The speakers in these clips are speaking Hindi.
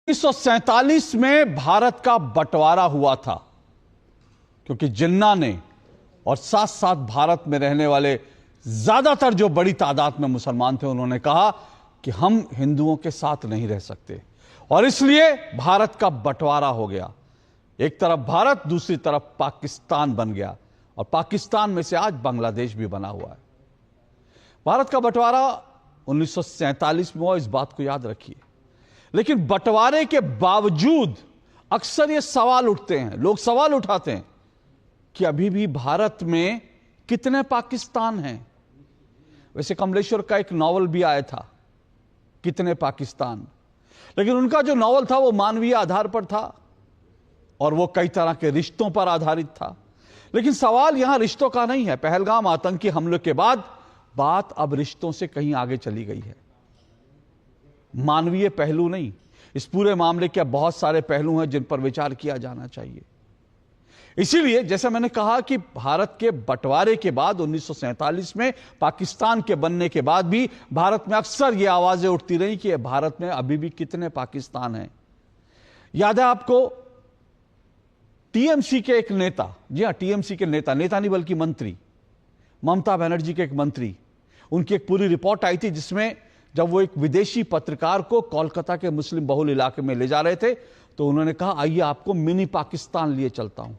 1947 में भारत का बंटवारा हुआ था क्योंकि जिन्ना ने और साथ साथ भारत में रहने वाले ज्यादातर जो बड़ी तादाद में मुसलमान थे उन्होंने कहा कि हम हिंदुओं के साथ नहीं रह सकते और इसलिए भारत का बंटवारा हो गया। एक तरफ भारत, दूसरी तरफ पाकिस्तान बन गया और पाकिस्तान में से आज बांग्लादेश भी बना हुआ है। भारत का बंटवारा 1947 में हुआ, इस बात को याद रखिए। लेकिन बंटवारे के बावजूद अक्सर ये सवाल उठते हैं, लोग सवाल उठाते हैं कि अभी भी भारत में कितने पाकिस्तान हैं। वैसे कमलेश्वर का एक नॉवल भी आया था, कितने पाकिस्तान, लेकिन उनका जो नॉवल था वो मानवीय आधार पर था और वो कई तरह के रिश्तों पर आधारित था। लेकिन सवाल यहां रिश्तों का नहीं है। पहलगाम आतंकी हमले के बाद बात अब रिश्तों से कहीं आगे चली गई है। मानवीय पहलू नहीं, इस पूरे मामले के बहुत सारे पहलू हैं जिन पर विचार किया जाना चाहिए। इसीलिए जैसे मैंने कहा कि भारत के बंटवारे के बाद 1947 में पाकिस्तान के बनने के बाद भी भारत में अक्सर ये आवाजें उठती रही कि भारत में अभी भी कितने पाकिस्तान हैं। याद है आपको, टीएमसी के एक नेता, जी हां टीएमसी के नेता नहीं बल्कि मंत्री, ममता बनर्जी के एक मंत्री, उनकी एक पूरी रिपोर्ट आई थी जिसमें जब वो एक विदेशी पत्रकार को कोलकाता के मुस्लिम बहुल इलाके में ले जा रहे थे तो उन्होंने कहा आइए आपको मिनी पाकिस्तान लिए चलता हूं।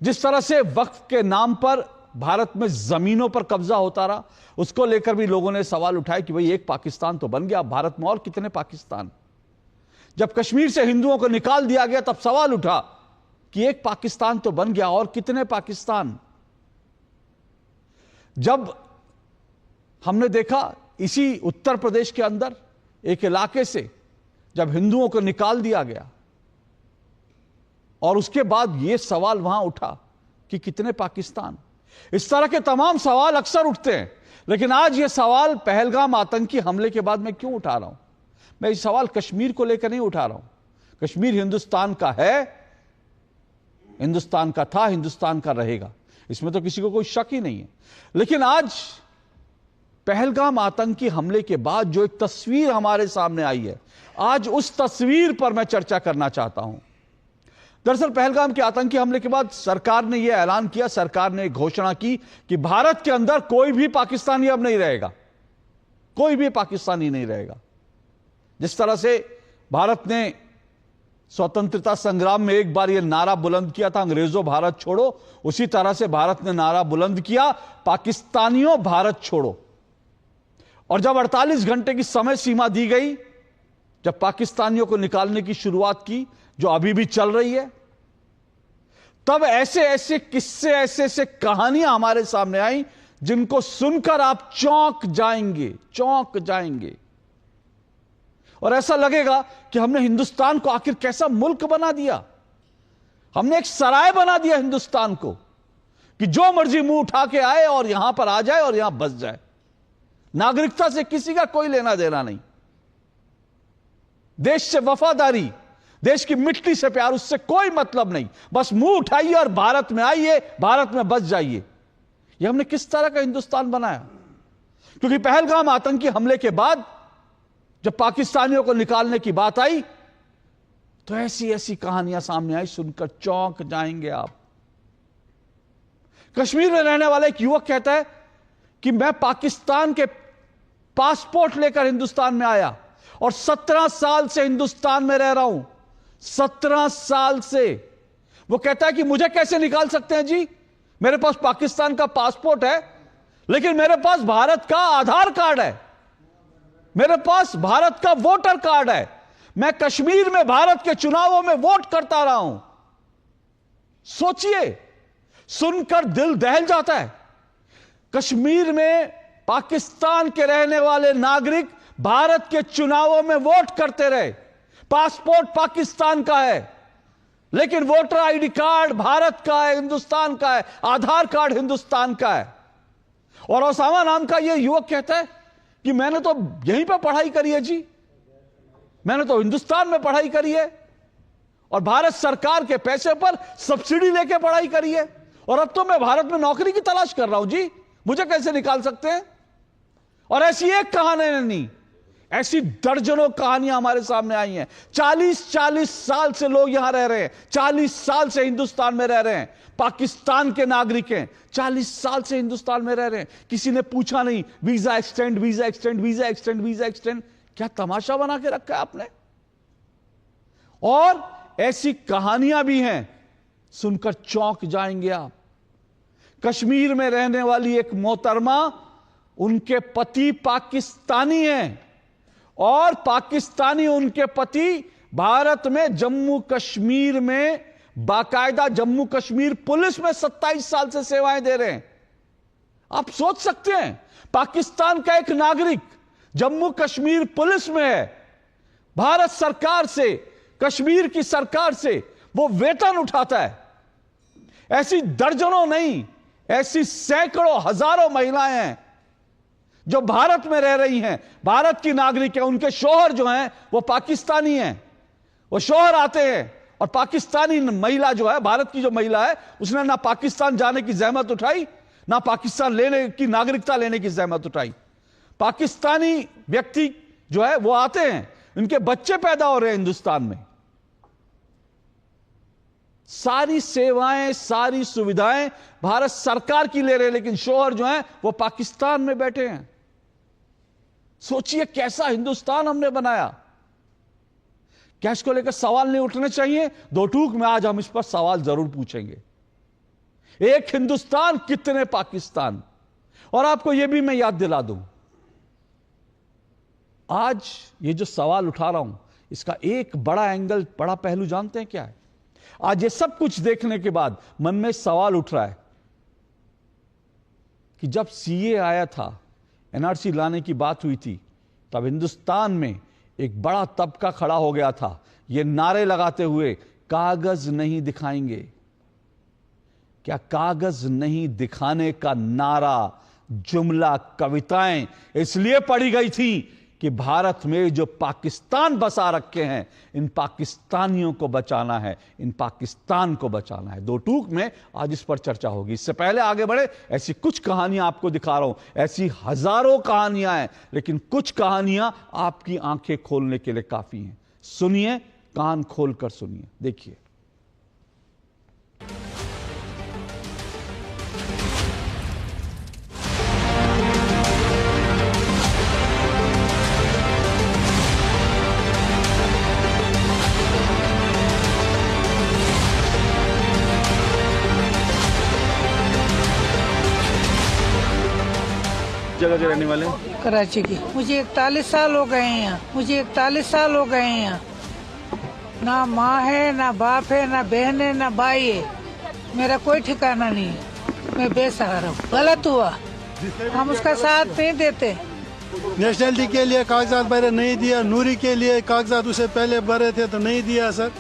जिस तरह से वक्फ के नाम पर भारत में जमीनों पर कब्जा होता रहा, उसको लेकर भी लोगों ने सवाल उठाए कि भाई एक पाकिस्तान तो बन गया, भारत में और कितने पाकिस्तान। जब कश्मीर से हिंदुओं को निकाल दिया गया तब सवाल उठा कि एक पाकिस्तान तो बन गया और कितने पाकिस्तान। जब हमने देखा इसी उत्तर प्रदेश के अंदर एक इलाके से जब हिंदुओं को निकाल दिया गया और उसके बाद यह सवाल वहां उठा कि कितने पाकिस्तान। इस तरह के तमाम सवाल अक्सर उठते हैं, लेकिन आज यह सवाल पहलगाम आतंकी हमले के बाद मैं क्यों उठा रहा हूं? मैं इस सवाल कश्मीर को लेकर नहीं उठा रहा हूं। कश्मीर हिंदुस्तान का है, हिंदुस्तान का था, हिंदुस्तान का रहेगा, इसमें तो किसी को कोई शक ही नहीं है। लेकिन आज पहलगाम आतंकी हमले के बाद जो एक तस्वीर हमारे सामने आई है, आज उस तस्वीर पर मैं चर्चा करना चाहता हूं। दरअसल पहलगाम के आतंकी हमले के बाद सरकार ने यह ऐलान किया, सरकार ने घोषणा की कि भारत के अंदर कोई भी पाकिस्तानी अब नहीं रहेगा, कोई भी पाकिस्तानी नहीं रहेगा। जिस तरह से भारत ने स्वतंत्रता संग्राम में एक बार यह नारा बुलंद किया था, अंग्रेजों भारत छोड़ो, उसी तरह से भारत ने नारा बुलंद किया, पाकिस्तानियों भारत छोड़ो। और जब 48 घंटे की समय सीमा दी गई, जब पाकिस्तानियों को निकालने की शुरुआत की जो अभी भी चल रही है, तब ऐसे ऐसे किस्से, ऐसे ऐसे कहानियां हमारे सामने आई जिनको सुनकर आप चौंक जाएंगे, चौंक जाएंगे। और ऐसा लगेगा कि हमने हिंदुस्तान को आखिर कैसा मुल्क बना दिया। हमने एक सराय बना दिया हिंदुस्तान को कि जो मर्जी मुंह उठा के आए और यहां पर आ जाए और यहां बस जाए। नागरिकता से किसी का कोई लेना देना नहीं, देश से वफादारी, देश की मिट्टी से प्यार, उससे कोई मतलब नहीं। बस मुंह उठाइए और भारत में आइए, भारत में बस जाइए। यह हमने किस तरह का हिंदुस्तान बनाया? क्योंकि पहलगाम आतंकी हमले के बाद जब पाकिस्तानियों को निकालने की बात आई तो ऐसी ऐसी कहानियां सामने आई, सुनकर चौंक जाएंगे आप। कश्मीर में रहने वाला एक युवक कहता है कि मैं पाकिस्तान के पासपोर्ट लेकर हिंदुस्तान में आया और 17 साल से हिंदुस्तान में रह रहा हूं, 17 साल से। वो कहता है कि मुझे कैसे निकाल सकते हैं जी, मेरे पास पाकिस्तान का पासपोर्ट है लेकिन मेरे पास भारत का आधार कार्ड है, मेरे पास भारत का वोटर कार्ड है, मैं कश्मीर में भारत के चुनावों में वोट करता रहा हूं। सोचिए, सुनकर दिल दहल जाता है। कश्मीर में पाकिस्तान के रहने वाले नागरिक भारत के चुनावों में वोट करते रहे, पासपोर्ट पाकिस्तान का है लेकिन वोटर आईडी कार्ड भारत का है, हिंदुस्तान का है, आधार कार्ड हिंदुस्तान का है। और ओसामा नाम का यह युवक कहता है कि मैंने तो यहीं पर पढ़ाई करी है जी, मैंने तो हिंदुस्तान में पढ़ाई करी है और भारत सरकार के पैसे पर सब्सिडी लेके पढ़ाई करी है और अब तो मैं भारत में नौकरी की तलाश कर रहा हूं जी, मुझे कैसे निकाल सकते हैं? और ऐसी एक कहानी नहीं, ऐसी दर्जनों कहानियां हमारे सामने आई हैं। 40-40 साल से लोग यहां रह रहे हैं, 40 साल से हिंदुस्तान में रह रहे हैं, पाकिस्तान के नागरिक हैं, 40 साल से हिंदुस्तान में रह रहे हैं। किसी ने पूछा नहीं visa extend, visa extend, visa extend, visa extend. क्या तमाशा बना के रखा है आपने? और ऐसी कहानियां भी हैं, सुनकर चौंक जाएंगे आप। कश्मीर में रहने वाली एक मोहतरमा, उनके पति पाकिस्तानी हैं और पाकिस्तानी उनके पति भारत में जम्मू कश्मीर में बाकायदा जम्मू कश्मीर पुलिस में 27 साल से सेवाएं दे रहे हैं। आप सोच सकते हैं, पाकिस्तान का एक नागरिक जम्मू कश्मीर पुलिस में है, भारत सरकार से, कश्मीर की सरकार से वो वेतन उठाता है। ऐसी दर्जनों नहीं, ऐसी सैकड़ों हजारों महिलाएं हैं जो भारत में रह रही हैं, भारत की नागरिक है। उनके शौहर जो हैं वो पाकिस्तानी हैं। वो शौहर आते हैं और पाकिस्तानी महिला जो है, भारत की जो महिला है, उसने ना पाकिस्तान जाने की जहमत उठाई, ना पाकिस्तान लेने की नागरिकता लेने की जहमत उठाई। पाकिस्तानी व्यक्ति जो है वो आते हैं, उनके बच्चे पैदा हो रहे हैं हिंदुस्तान में। सारी सेवाएं, सारी सुविधाएं भारत सरकार की ले रहे हैं, लेकिन शौहर जो हैं वो पाकिस्तान में बैठे हैं। सोचिए कैसा हिंदुस्तान हमने बनाया। क्या इसको लेकर सवाल नहीं उठने चाहिए? दो टूक में आज हम इस पर सवाल जरूर पूछेंगे। एक हिंदुस्तान, कितने पाकिस्तान। और आपको यह भी मैं याद दिला दूं, आज ये जो सवाल उठा रहा हूं, इसका एक बड़ा एंगल, बड़ा पहलू जानते हैं क्या है? आज ये सब कुछ देखने के बाद मन में सवाल उठ रहा है कि जब सीए आया था, एनआरसी लाने की बात हुई थी, तब हिंदुस्तान में एक बड़ा तबका खड़ा हो गया था ये नारे लगाते हुए, कागज नहीं दिखाएंगे। क्या कागज नहीं दिखाने का नारा, जुमला, कविताएं इसलिए पढ़ी गई थी कि भारत में जो पाकिस्तान बसा रखे हैं, इन पाकिस्तानियों को बचाना है, इन पाकिस्तान को बचाना है। दो टूक में आज इस पर चर्चा होगी। इससे पहले आगे बढ़े, ऐसी कुछ कहानियां आपको दिखा रहा हूं। ऐसी हजारों कहानियां हैं, लेकिन कुछ कहानियां आपकी आंखें खोलने के लिए काफी हैं। सुनिए, कान खोलकर सुनिए, देखिए। जगह के रहने वाले हैं? कराची की। मुझे 41 साल हो गए हैं यहाँ। मुझे 41 साल हो गए हैं यहाँ। ना माँ है, ना बाप है, ना बहन है, ना भाई है। मेरा कोई ठिकाना नहीं है। मैं बेसहारा हूँ। गलत हुआ, हम उसका साथ नहीं देते। नेशनलिटी के लिए कागजात भरे, नहीं दिया। नूरी के लिए कागजात उसे पहले भरे थे तो नहीं दिया सर।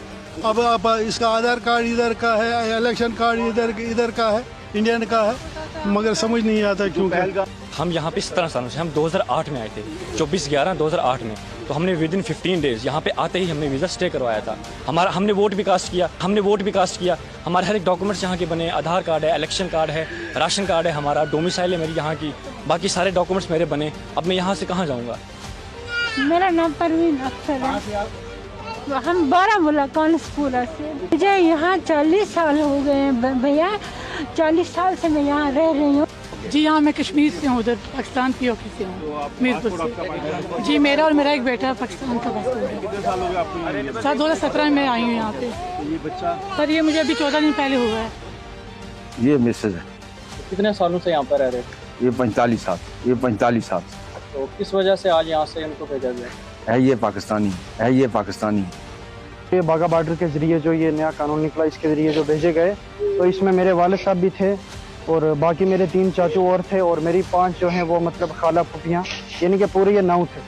अब इसका आधार कार्ड इधर का है, इलेक्शन कार्ड इधर का है, इंडियन का है, मगर समझ नहीं आता क्यों। हम यहाँ पे 17 सालों से, हम 2008 में आए थे, 24/11/2008 में। तो हमने विदिन 15 डेज यहाँ पे आते ही हमने वीज़ा स्टे करवाया था। हमने वोट भी कास्ट किया। हमारे हर एक डॉक्यूमेंट्स यहाँ के बने, आधार कार्ड है, इलेक्शन कार्ड है, राशन कार्ड है, हमारा डोमिसाइल है मेरी यहाँ की, बाकी सारे डॉक्यूमेंट्स मेरे बने। अब मैं यहाँ से कहाँ जाऊँगा? मेरा नाम परवीन अख्तर है। हम बारामूला कानसपुरा से। मुझे यहाँ 40 साल हो गए हैं भैया। 40 साल से मैं यहाँ रह रही हूँ। जी हाँ, मैं कश्मीर से हूँ, उधर पाकिस्तान पीओके से हूँ, मीरपुर से। जी, मेरा और मेरा एक बेटा पाकिस्तान का पासपोर्ट है। 2017 में आई हूँ यहाँ पे। सर ये मुझे अभी 14 दिन पहले हुआ है। ये मिसेज है। कितने सालों से यहाँ पर रह रहे? ये 45 साल। तो किस वजह से आज यहाँ से इनको भेजा गया? है ये पाकिस्तानी। ये बाघा बॉर्डर के जरिए जो ये नया कानून निकला, इसके जरिए जो भेजे गए, तो इसमें मेरे वालिद साहब भी थे और बाकी मेरे 3 चाचू और थे और मेरी 5 जो हैं वो मतलब खाला फूफियाँ, यानी कि पूरे ये 9 थे।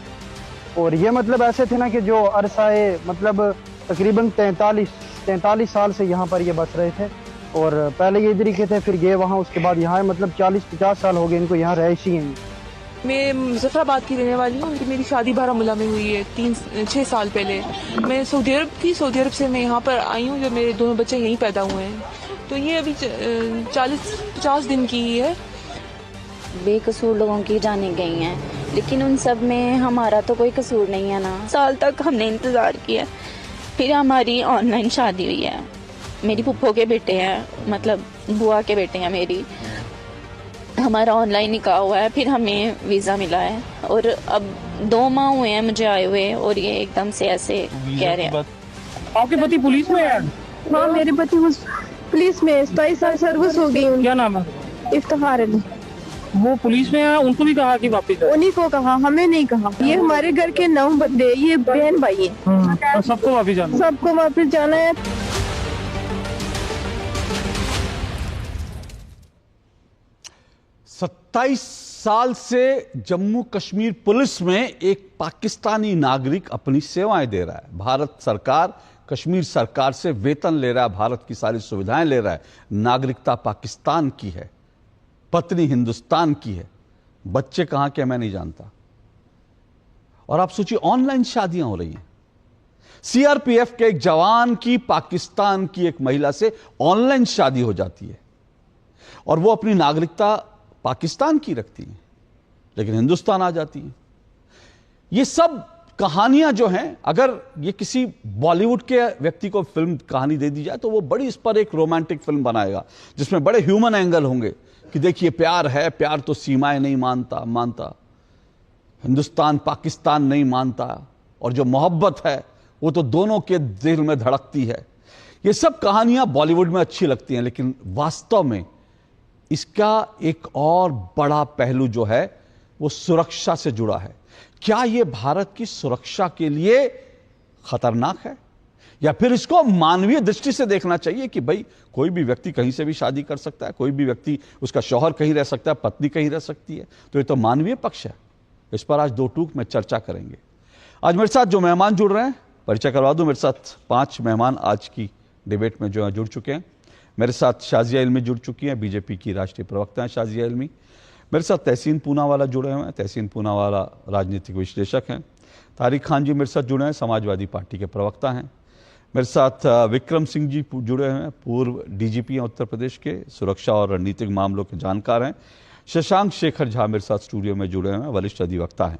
और ये मतलब ऐसे थे ना कि जो अरसाए मतलब तकरीबन 43 साल से यहाँ पर ये बस रहे थे। और पहले ये इधर ही के थे, फिर गए वहाँ, उसके बाद यहाँ मतलब 40-50 साल हो गए इनको यहाँ रहायशी हैं। मैं मुजफ्फराबाद की रहने वाली हूँ। मेरी शादी बारामूला में हुई है 6 साल पहले। मैं सऊदी अरब थी, सऊदी अरब से मैं यहाँ पर आई हूँ जब मेरे दोनों बच्चे यहीं पैदा हुए हैं। तो ये अभी 40-50 दिन की ही है। बेकसूर लोगों की जाने गई हैं। लेकिन उन सब में हमारा तो कोई कसूर नहीं है ना। साल तक हमने इंतज़ार किया, फिर हमारी ऑनलाइन शादी हुई है। मेरी फूफो के बेटे हैं, मतलब बुआ के बेटे हैं मेरी। हमारा ऑनलाइन निकाह हुआ है, फिर हमें वीज़ा मिला है और अब 2 माह हुए हैं मुझे आए हुए और ये एकदम से ऐसे कह रहे हैं। आपके पति पुलिस में है? हाँ, मेरे पति पुलिस में 27 साल सर्विस हो गई। क्या नाम है? इफ्तिखार अली। वो पुलिस में है, उनको भी कहा कि वापस? उन्हीं को कहा, हमें नहीं कहा। ये हमारे घर के 9 बंदे, ये बहन भाई है। सबको वापस जाना? सबको वापस जाना है। 27 साल से जम्मू कश्मीर पुलिस में एक पाकिस्तानी नागरिक अपनी सेवाएं दे रहा है। भारत सरकार कश्मीर सरकार से वेतन ले रहा है, भारत की सारी सुविधाएं ले रहा है। नागरिकता पाकिस्तान की है, पत्नी हिंदुस्तान की है, बच्चे कहां के मैं नहीं जानता। और आप सोचिए, ऑनलाइन शादियां हो रही हैं। सीआरपीएफ के एक जवान की पाकिस्तान की एक महिला से ऑनलाइन शादी हो जाती है और वो अपनी नागरिकता पाकिस्तान की रखती हैं, लेकिन हिंदुस्तान आ जाती हैं। ये सब कहानियां जो हैं, अगर ये किसी बॉलीवुड के व्यक्ति को फिल्म कहानी दे दी जाए तो वो बड़ी इस पर एक रोमांटिक फिल्म बनाएगा जिसमें बड़े ह्यूमन एंगल होंगे कि देखिए प्यार है, प्यार तो सीमाएं नहीं मानता, हिंदुस्तान पाकिस्तान नहीं मानता, और जो मोहब्बत है वो तो दोनों के दिल में धड़कती है। ये सब कहानियां बॉलीवुड में अच्छी लगती हैं, लेकिन वास्तव में इसका एक और बड़ा पहलू जो है वो सुरक्षा से जुड़ा है। क्या यह भारत की सुरक्षा के लिए खतरनाक है, या फिर इसको मानवीय दृष्टि से देखना चाहिए कि भाई कोई भी व्यक्ति कहीं से भी शादी कर सकता है, कोई भी व्यक्ति, उसका शौहर कहीं रह सकता है, पत्नी कहीं रह सकती है, तो ये तो मानवीय पक्ष है। इस पर आज 2 टूक में चर्चा करेंगे। आज मेरे साथ जो मेहमान जुड़ रहे हैं, परिचय करवा दूं। मेरे साथ 5 मेहमान आज की डिबेट में जो है जुड़ चुके हैं। मेरे साथ शाजिया इल्मी जुड़ चुकी हैं, बीजेपी की राष्ट्रीय प्रवक्ता हैं शाजिया इल्मी। मेरे साथ तहसीन पूनावाला जुड़े हुए हैं, तहसीन पूनावाला राजनीतिक विश्लेषक हैं। तारिक खान जी मेरे साथ जुड़े हैं, समाजवादी पार्टी के प्रवक्ता हैं। मेरे साथ विक्रम सिंह जी जुड़े हुए हैं, पूर्व डीजीपी हैं उत्तर प्रदेश के, सुरक्षा और रणनीतिक मामलों के जानकार हैं। शशांक शेखर झा मेरे साथ स्टूडियो में जुड़े हुए हैं, वरिष्ठ अधिवक्ता हैं।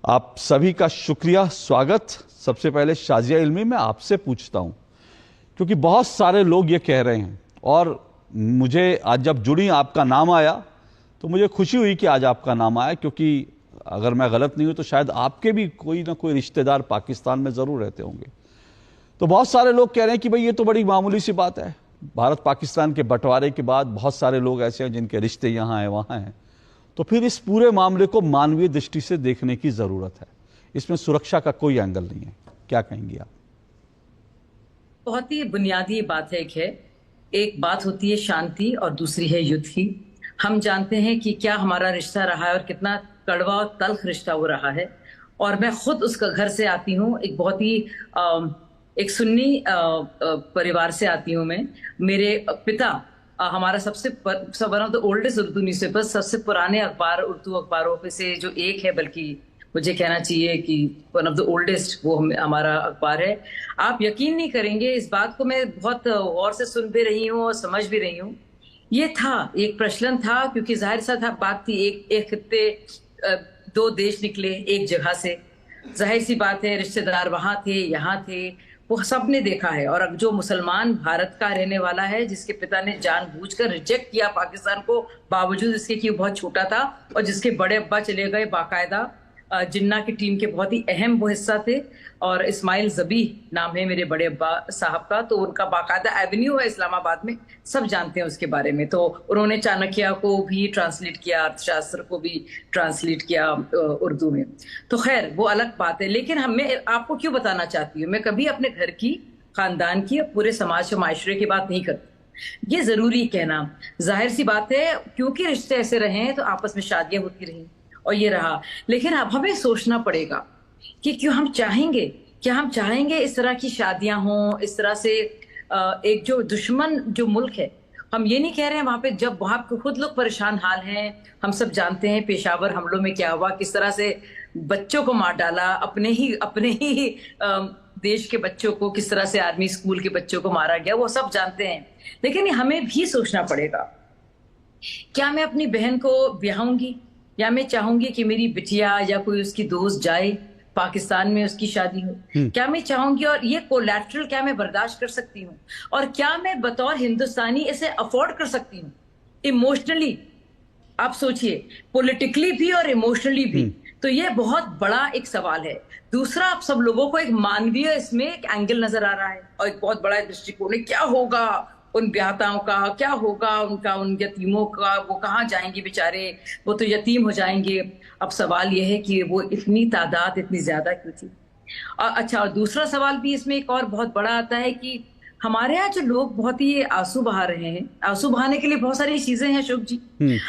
आप सभी का शुक्रिया, स्वागत। सबसे पहले शाजिया इल्मी, मैं आपसे पूछता हूं, क्योंकि बहुत सारे लोग ये कह रहे हैं, और मुझे आज जब जुड़ी आपका नाम आया तो मुझे खुशी हुई कि आज आपका नाम आया, क्योंकि अगर मैं गलत नहीं हूं तो शायद आपके भी कोई ना कोई रिश्तेदार पाकिस्तान में ज़रूर रहते होंगे। तो बहुत सारे लोग कह रहे हैं कि भाई ये तो बड़ी मामूली सी बात है, भारत पाकिस्तान के बंटवारे के बाद बहुत सारे लोग ऐसे हैं जिनके रिश्ते यहाँ हैं वहाँ हैं, तो फिर इस पूरे मामले को मानवीय दृष्टि से देखने की ज़रूरत है। इसमें सुरक्षा का कोई एंगल नहीं है, क्या कहेंगी आप? बहुत ही बुनियादी बात है एक बात होती है शांति और दूसरी है युद्ध की। हम जानते हैं कि क्या हमारा रिश्ता रहा है और कितना कड़वा और तल्ख रिश्ता वो रहा है, और मैं खुद उसका घर से आती हूँ, एक बहुत ही एक सुन्नी परिवार से आती हूँ मैं। मेरे पिता हमारा सबसे one of the oldest Urdu newspaper, सबसे पुराने अखबार उर्दू अखबारों में से जो एक है, बल्कि मुझे कहना चाहिए कि वन ऑफ द ओल्डेस्ट वो हमारा अखबार है। आप यकीन नहीं करेंगे, इस बात को मैं बहुत गौर से सुन भी रही हूँ और समझ भी रही हूँ। ये था एक प्रचलन था, क्योंकि जाहिर सा था बात थी, एक खित्ते 2 देश निकले एक जगह से, जाहिर सी बात है रिश्तेदार वहां थे यहाँ थे, वो सबने देखा है। और अब जो मुसलमान भारत का रहने वाला है, जिसके पिता ने जानबूझकर रिजेक्ट किया पाकिस्तान को, बावजूद इसके कि वो बहुत छोटा था, और जिसके बड़े अब्बा चले गए बाकायदा जिन्ना की टीम के बहुत ही अहम वो हिस्सा थे, और इस्माइल ज़बी नाम है मेरे बड़े अब्बा साहब का, तो उनका बाकायदा एवेन्यू है इस्लामाबाद में, सब जानते हैं उसके बारे में। तो उन्होंने चाणक्य को भी ट्रांसलेट किया, अर्थशास्त्र को भी ट्रांसलेट किया उर्दू में। तो खैर वो अलग बात है, लेकिन मैं आपको क्यों बताना चाहती हूँ, मैं कभी अपने घर की, खानदान की, पूरे समाज और माशरे की बात नहीं करती। ये जरूरी कहना, जाहिर सी बात है, क्योंकि रिश्ते ऐसे रहे हैं तो आपस में शादियां होती रही और ये रहा। लेकिन अब हमें सोचना पड़ेगा कि क्या हम चाहेंगे इस तरह की शादियां हों, इस तरह से एक जो दुश्मन जो मुल्क है, हम ये नहीं कह रहे हैं वहां पे, जब वहां पे खुद लोग परेशान हाल हैं। हम सब जानते हैं पेशावर हमलों में क्या हुआ, किस तरह से बच्चों को मार डाला, अपने ही देश के बच्चों को किस तरह से आर्मी स्कूल के बच्चों को मारा गया, वो सब जानते हैं। लेकिन हमें भी सोचना पड़ेगा, क्या मैं अपनी बहन को ब्याहूंगी या मैं चाहूंगी कि मेरी बिटिया या कोई उसकी दोस्त जाए पाकिस्तान में, उसकी शादी हो? क्या मैं चाहूंगी? और ये कोलैटरल क्या मैं बर्दाश्त कर सकती हूँ? और क्या मैं बतौर हिंदुस्तानी इसे अफोर्ड कर सकती हूँ इमोशनली? आप सोचिए, पॉलिटिकली भी और इमोशनली भी। तो ये बहुत बड़ा एक सवाल है। दूसरा, आप सब लोगों को एक मानवीय इसमें एक एंगल नजर आ रहा है और एक बहुत बड़ा दृष्टिकोण है। क्या होगा उन ब्याहताओं का, क्या होगा उनका, उन यतीमों का, वो कहाँ जाएंगे बेचारे, वो तो यतीम हो जाएंगे। अब सवाल ये है कि वो इतनी तादाद इतनी ज्यादा क्यों थी? अच्छा, और दूसरा सवाल भी इसमें एक और बहुत बड़ा आता है कि हमारे यहाँ जो लोग बहुत ही आंसू बहा रहे हैं, आंसू बहाने के लिए बहुत सारी चीजें हैं शुभ जी।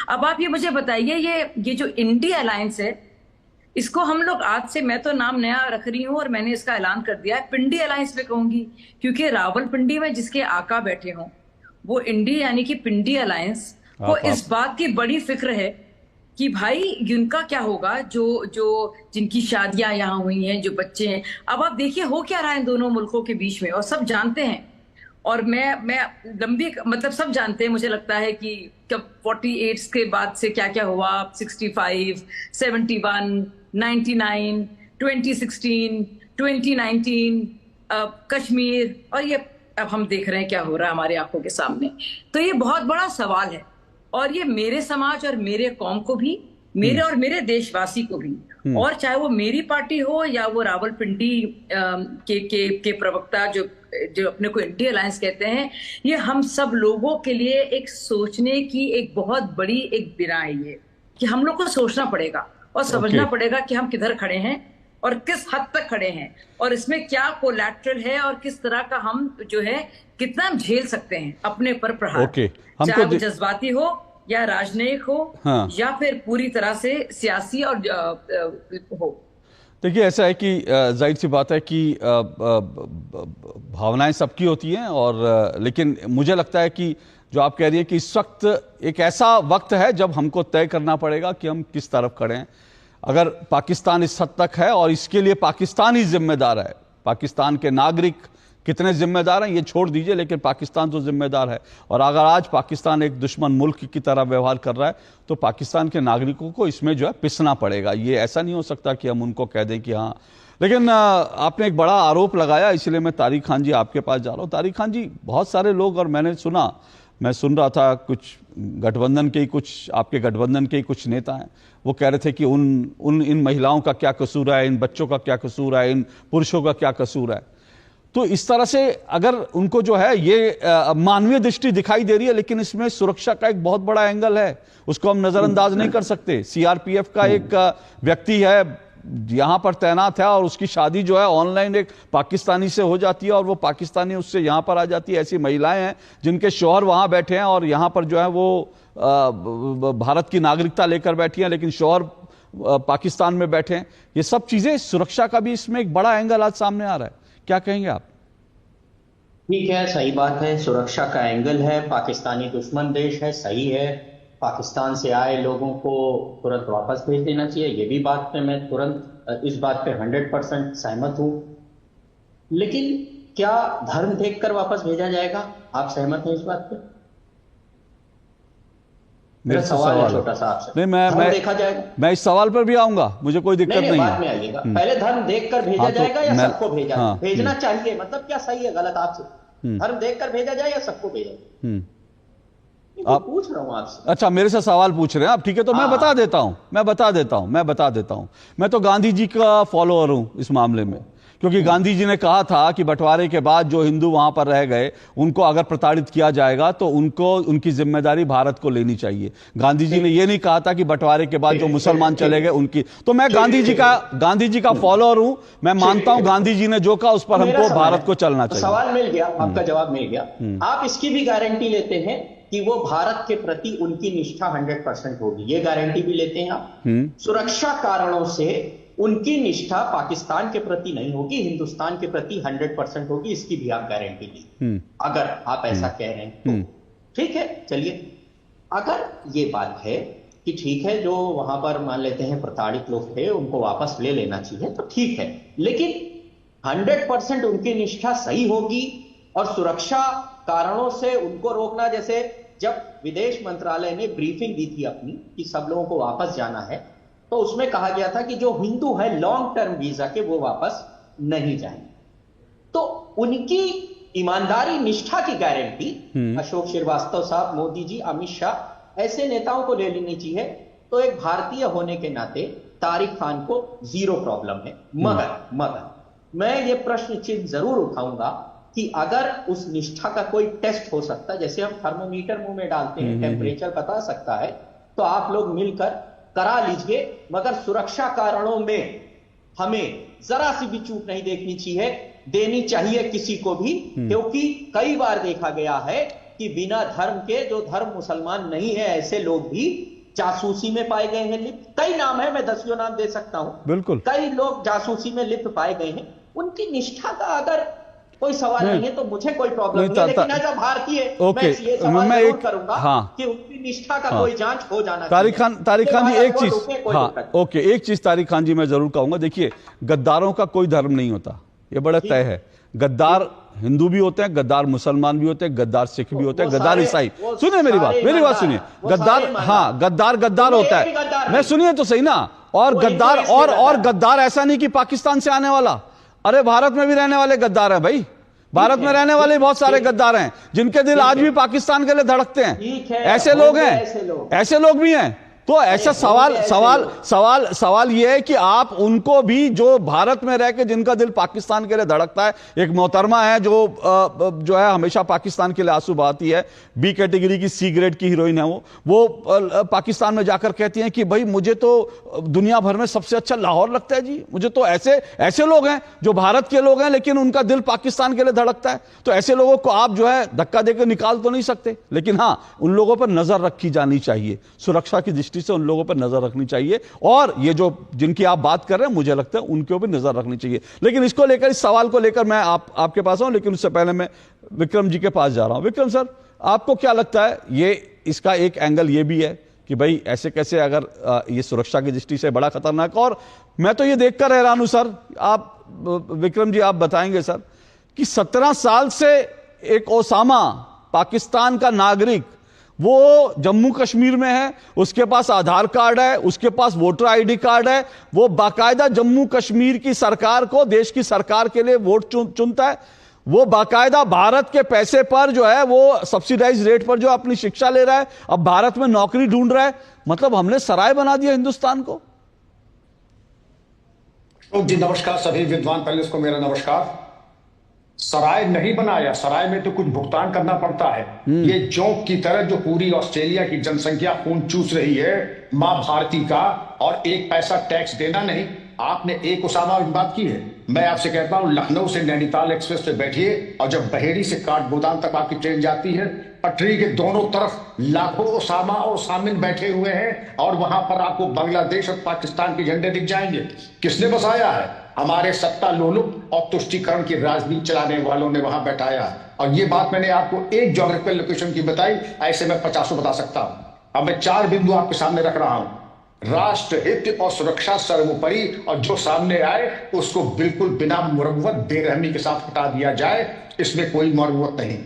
अब आप ये मुझे बताइए, ये जो इंडी अलायंस है, इसको हम लोग आज से, मैं तो नाम नया रख रही हूँ और मैंने इसका ऐलान कर दिया है, पिंडी अलायंस में कहूंगी, क्योंकि रावलपिंडी में जिसके आका बैठे हों वो इंडी यानी कि पिंडी अलायंस को इस बात की बड़ी फिक्र है कि भाई इनका क्या होगा, जो जिनकी शादियां यहाँ हुई हैं, जो बच्चे हैं। अब आप देखिए हो क्या रहा है इन दोनों मुल्कों के बीच में, और सब जानते हैं। और मैं लंबी, मतलब सब जानते हैं, मुझे लगता है कि कब 48 के बाद से क्या क्या हुआ, 65, 71, 99, 2016, 2019, कश्मीर, और ये अब हम देख रहे हैं क्या हो रहा है हमारी आंखों के सामने। तो ये बहुत बड़ा सवाल है, और ये मेरे समाज और मेरे कौम को भी, मेरे और मेरे देशवासी को भी, और चाहे वो मेरी पार्टी हो या वो रावलपिंडी के प्रवक्ता जो अपने को इंडी अलायंस कहते हैं, ये हम सब लोगों के लिए एक सोचने की एक बहुत बड़ी एक बिना है ये, कि हम लोग को सोचना पड़ेगा और समझना पड़ेगा कि हम किधर खड़े हैं और किस हद तक खड़े हैं, और इसमें क्या कोलैटरल है और किस तरह का हम जो है कितना झेल सकते हैं अपने पर प्रहार, चाहे वो जज्बाती हो या राजनयिक हो, या फिर पूरी तरह से सियासी और हो। देखिए, ऐसा है कि जाहिर सी बात है कि भावनाएं सबकी होती हैं, और लेकिन मुझे लगता है कि जो आप कह रही है कि इस वक्त एक ऐसा वक्त है जब हमको तय करना पड़ेगा कि हम किस तरफ खड़े हैं। अगर पाकिस्तान इस हद तक है, और इसके लिए पाकिस्तान ही जिम्मेदार है, पाकिस्तान के नागरिक कितने जिम्मेदार हैं ये छोड़ दीजिए, लेकिन पाकिस्तान तो जिम्मेदार है। और अगर आज पाकिस्तान एक दुश्मन मुल्क की तरह व्यवहार कर रहा है तो पाकिस्तान के नागरिकों को इसमें जो है पिसना पड़ेगा। ये ऐसा नहीं हो सकता कि हम उनको कह दें कि हाँ। लेकिन आपने एक बड़ा आरोप लगाया, इसलिए मैं तारिक खान जी आपके पास जा रहा हूँ। तारिक खान जी, बहुत सारे लोग, और मैं सुन रहा था कुछ गठबंधन के ही, कुछ आपके गठबंधन के ही कुछ नेता हैं, वो कह रहे थे कि इन महिलाओं का क्या कसूर है, इन बच्चों का क्या कसूर है, इन पुरुषों का क्या कसूर है। तो इस तरह से अगर उनको जो है ये मानवीय दृष्टि दिखाई दे रही है, लेकिन इसमें सुरक्षा का एक बहुत बड़ा एंगल है, उसको हम नजरअंदाज नहीं कर सकते। सीआरपीएफ का एक व्यक्ति है, यहां पर तैनात है, और उसकी शादी जो है ऑनलाइन एक पाकिस्तानी से हो जाती है, और वो पाकिस्तानी उससे यहां पर आ जाती है। ऐसी महिलाएं हैं जिनके शौहर वहां बैठे हैं और यहां पर जो है वो भारत की नागरिकता लेकर बैठी हैं, लेकिन शौहर पाकिस्तान में बैठे हैं। ये सब चीजें, सुरक्षा का भी इसमें एक बड़ा एंगल आज सामने आ रहा है। क्या कहेंगे आप? ठीक है, सही बात है, सुरक्षा का एंगल है, पाकिस्तानी दुश्मन देश है, सही है। पाकिस्तान से आए लोगों को तुरंत वापस भेज देना चाहिए, ये भी बात पे मैं तुरंत इस बात पे 100% सहमत हूं। लेकिन क्या धर्म देखकर वापस भेजा जाएगा? आप सहमत हैं इस बात पे? मेरा सवाल है छोटा सा आपसे। नहीं, मैं देखा जाएगा, मैं इस सवाल पर भी आऊंगा, मुझे कोई दिक्कत नहीं है। बाद में आइएगा, पहले धर्म देखकर भेजा जाएगा या सबको भेजना चाहिए? मतलब क्या सही है गलत आपसे? धर्म देखकर भेजा जाए या सबको भेजा? आप पूछ रहा हूं आपसे। अच्छा, मेरे से सवाल पूछ रहे हैं आप? ठीक है, तो मैं बता देता हूं। मैं तो गांधी जी का फॉलोअर हूं इस मामले में, क्योंकि गांधी जी ने कहा था कि बंटवारे के बाद जो हिंदू वहां पर रह गए उनको अगर प्रताड़ित किया जाएगा तो उनकी जिम्मेदारी भारत को लेनी चाहिए। गांधी जी ने यह नहीं कहा था कि बंटवारे के बाद जो मुसलमान चले गए उनकी। तो मैं गांधी जी का फॉलोअर हूं। मैं मानता हूं गांधी जी ने जो कहा उस पर हमको भारत को चलना चाहिए। सवाल मिल गया, आपका जवाब मिल गया। आप इसकी भी गारंटी लेते हैं कि वो भारत के प्रति उनकी निष्ठा 100% होगी, ये गारंटी भी लेते हैं आप? सुरक्षा कारणों से उनकी निष्ठा पाकिस्तान के प्रति नहीं होगी, हिंदुस्तान के प्रति 100% होगी, इसकी भी आप गारंटी दी। अगर आप ऐसा कह रहे हैं तो ठीक है, चलिए। अगर ये बात है कि ठीक है, जो वहां पर मान लेते हैं प्रताड़ित लोग थे उनको वापस ले लेना चाहिए, तो ठीक है, लेकिन 100% उनकी निष्ठा सही होगी और सुरक्षा कारणों से उनको रोकना, जैसे जब विदेश मंत्रालय ने ब्रीफिंग दी थी अपनी कि सब लोगों को वापस जाना है, तो उसमें कहा गया था कि जो हिंदू है लॉन्ग टर्म वीजा के वो वापस नहीं जाएंगे। तो उनकी ईमानदारी निष्ठा की गारंटी अशोक श्रीवास्तव साहब, मोदी जी, अमित शाह ऐसे नेताओं को ले लेनी चाहिए। तो एक भारतीय होने के नाते तारिक खान को जीरो प्रॉब्लम है। मगर मैं ये प्रश्न चिन्ह जरूर उठाऊंगा कि अगर उस निष्ठा का कोई टेस्ट हो सकता है, जैसे हम थर्मोमीटर मुंह में डालते हैं, टेम्परेचर बता सकता है, तो आप लोग मिलकर करा लीजिए। मगर सुरक्षा कारणों में हमें जरा सी भी चूक नहीं देनी चाहिए किसी को भी, क्योंकि कई बार देखा गया है कि बिना धर्म के, जो धर्म मुसलमान नहीं है, ऐसे लोग भी जासूसी में पाए गए हैं लिप्त। कई नाम है, मैं 10 नाम दे सकता हूं। बिल्कुल, कई लोग जासूसी में लिप्त पाए गए हैं। उनकी निष्ठा का अगर कोई सवाल नहीं है तो मुझे कोई प्रॉब्लम नहीं है, लेकिन एज अ भारतीय मैं ये सवाल जरूर करूंगा कि उनकी निष्ठा का कोई जांच हो जाना चाहिए। तारिक खान जी, एक चीज, एक चीज तारिक खान जी मैं जरूर कहूंगा। देखिए, गद्दारों का कोई धर्म नहीं होता, ये बड़ा तय है। गद्दार हिंदू भी होते हैं, गद्दार मुसलमान भी होते हैं, गद्दार सिख भी होते हैं, गद्दार ईसाई। सुनिए मेरी बात सुनिए। गद्दार, हाँ, गद्दार होता है। मैं सुनिए तो सही ना। और गद्दार और गद्दार ऐसा नहीं कि पाकिस्तान से आने वाला, अरे भारत में भी रहने वाले गद्दार हैं भाई। भारत में रहने वाले बहुत सारे गद्दार हैं जिनके दिल आज भी पाकिस्तान के लिए धड़कते हैं। ऐसे लोग हैं, ऐसे लोग भी हैं। तो ऐसा सवाल ये है कि आप उनको भी, जो भारत में रह के जिनका दिल पाकिस्तान के लिए धड़कता है, एक मोहतरमा है जो है हमेशा पाकिस्तान के लिए आंसू बहाती है, बी कैटेगरी की, सी ग्रेड की हीरोइन है वो पाकिस्तान में जाकर कहती हैं कि भाई मुझे तो दुनिया भर में सबसे अच्छा लाहौर लगता है जी। मुझे तो ऐसे लोग हैं जो भारत के लोग हैं लेकिन उनका दिल पाकिस्तान के लिए धड़कता है। तो ऐसे लोगों को आप जो है धक्का देकर निकाल तो नहीं सकते, लेकिन हाँ, उन लोगों पर नजर रखी जानी चाहिए, सुरक्षा की दृष्टि से उन लोगों पर नजर रखनी चाहिए। और ये जो जिनकी आप बात कर रहे हैं, मुझे लगता है उनके ऊपर नजर रखनी चाहिए। लेकिन इसको लेकर, इस सवाल को लेकर मैं आपके पास आऊं, लेकिन उससे पहले मैं विक्रम जी के पास जा रहा हूं। विक्रम सर, आपको क्या लगता है, ये इसका एक एंगल ये भी है कि भाई ऐसे कैसे, अगर ये सुरक्षा की दृष्टि से बड़ा खतरनाक, और मैं तो ये देखकर हैरान हूं सर, आप विक्रम जी आप बताएंगे सर, कि 17 साल से एक ओसामा पाकिस्तान का नागरिक, वो जम्मू कश्मीर में है, उसके पास आधार कार्ड है, उसके पास वोटर आईडी कार्ड है, वो बाकायदा जम्मू कश्मीर की सरकार को, देश की सरकार के लिए वोट चुनता है। वो बाकायदा भारत के पैसे पर जो है वो सब्सिडाइज रेट पर जो अपनी शिक्षा ले रहा है, अब भारत में नौकरी ढूंढ रहा है। मतलब हमने सराय बना दिया हिंदुस्तान को। जी नमस्कार सभी विद्वान पैनलिस्ट को मेरा नमस्कार। सराय नहीं बनाया, सराय में तो कुछ भुगतान करना पड़ता है। ये जोंक की तरह जो पूरी ऑस्ट्रेलिया की जनसंख्या खून चूस रही है मां भारती का, और एक पैसा टैक्स देना नहीं। आपने एक ओसामा की बात की है, मैं आपसे कहता हूं लखनऊ से नैनीताल एक्सप्रेस पे बैठिए, और जब बहेड़ी से काठगोदाम तक आपकी ट्रेन जाती है, पटरी के दोनों तरफ लाखों ओसामा और ओसामिन बैठे हुए हैं, और वहां पर आपको बांग्लादेश और पाकिस्तान के झंडे दिख जाएंगे। किसने बसाया है? हमारे सत्ता लोलुप और तुष्टीकरण की राजनीति चलाने वालों ने वहां बैठाया है। और ये बात मैंने आपको एक ज्योग्राफिकल लोकेशन की बताई, ऐसे मैं 50 बता सकता हूं। अब मैं 4 बिंदु आपके सामने रख रहा हूं। राष्ट्र हित और सुरक्षा सर्वोपरि, और जो सामने आए उसको बिल्कुल बिना मुरव्वत बेरहमी के साथ हटा दिया जाए, इसमें कोई मुरव्वत नहीं।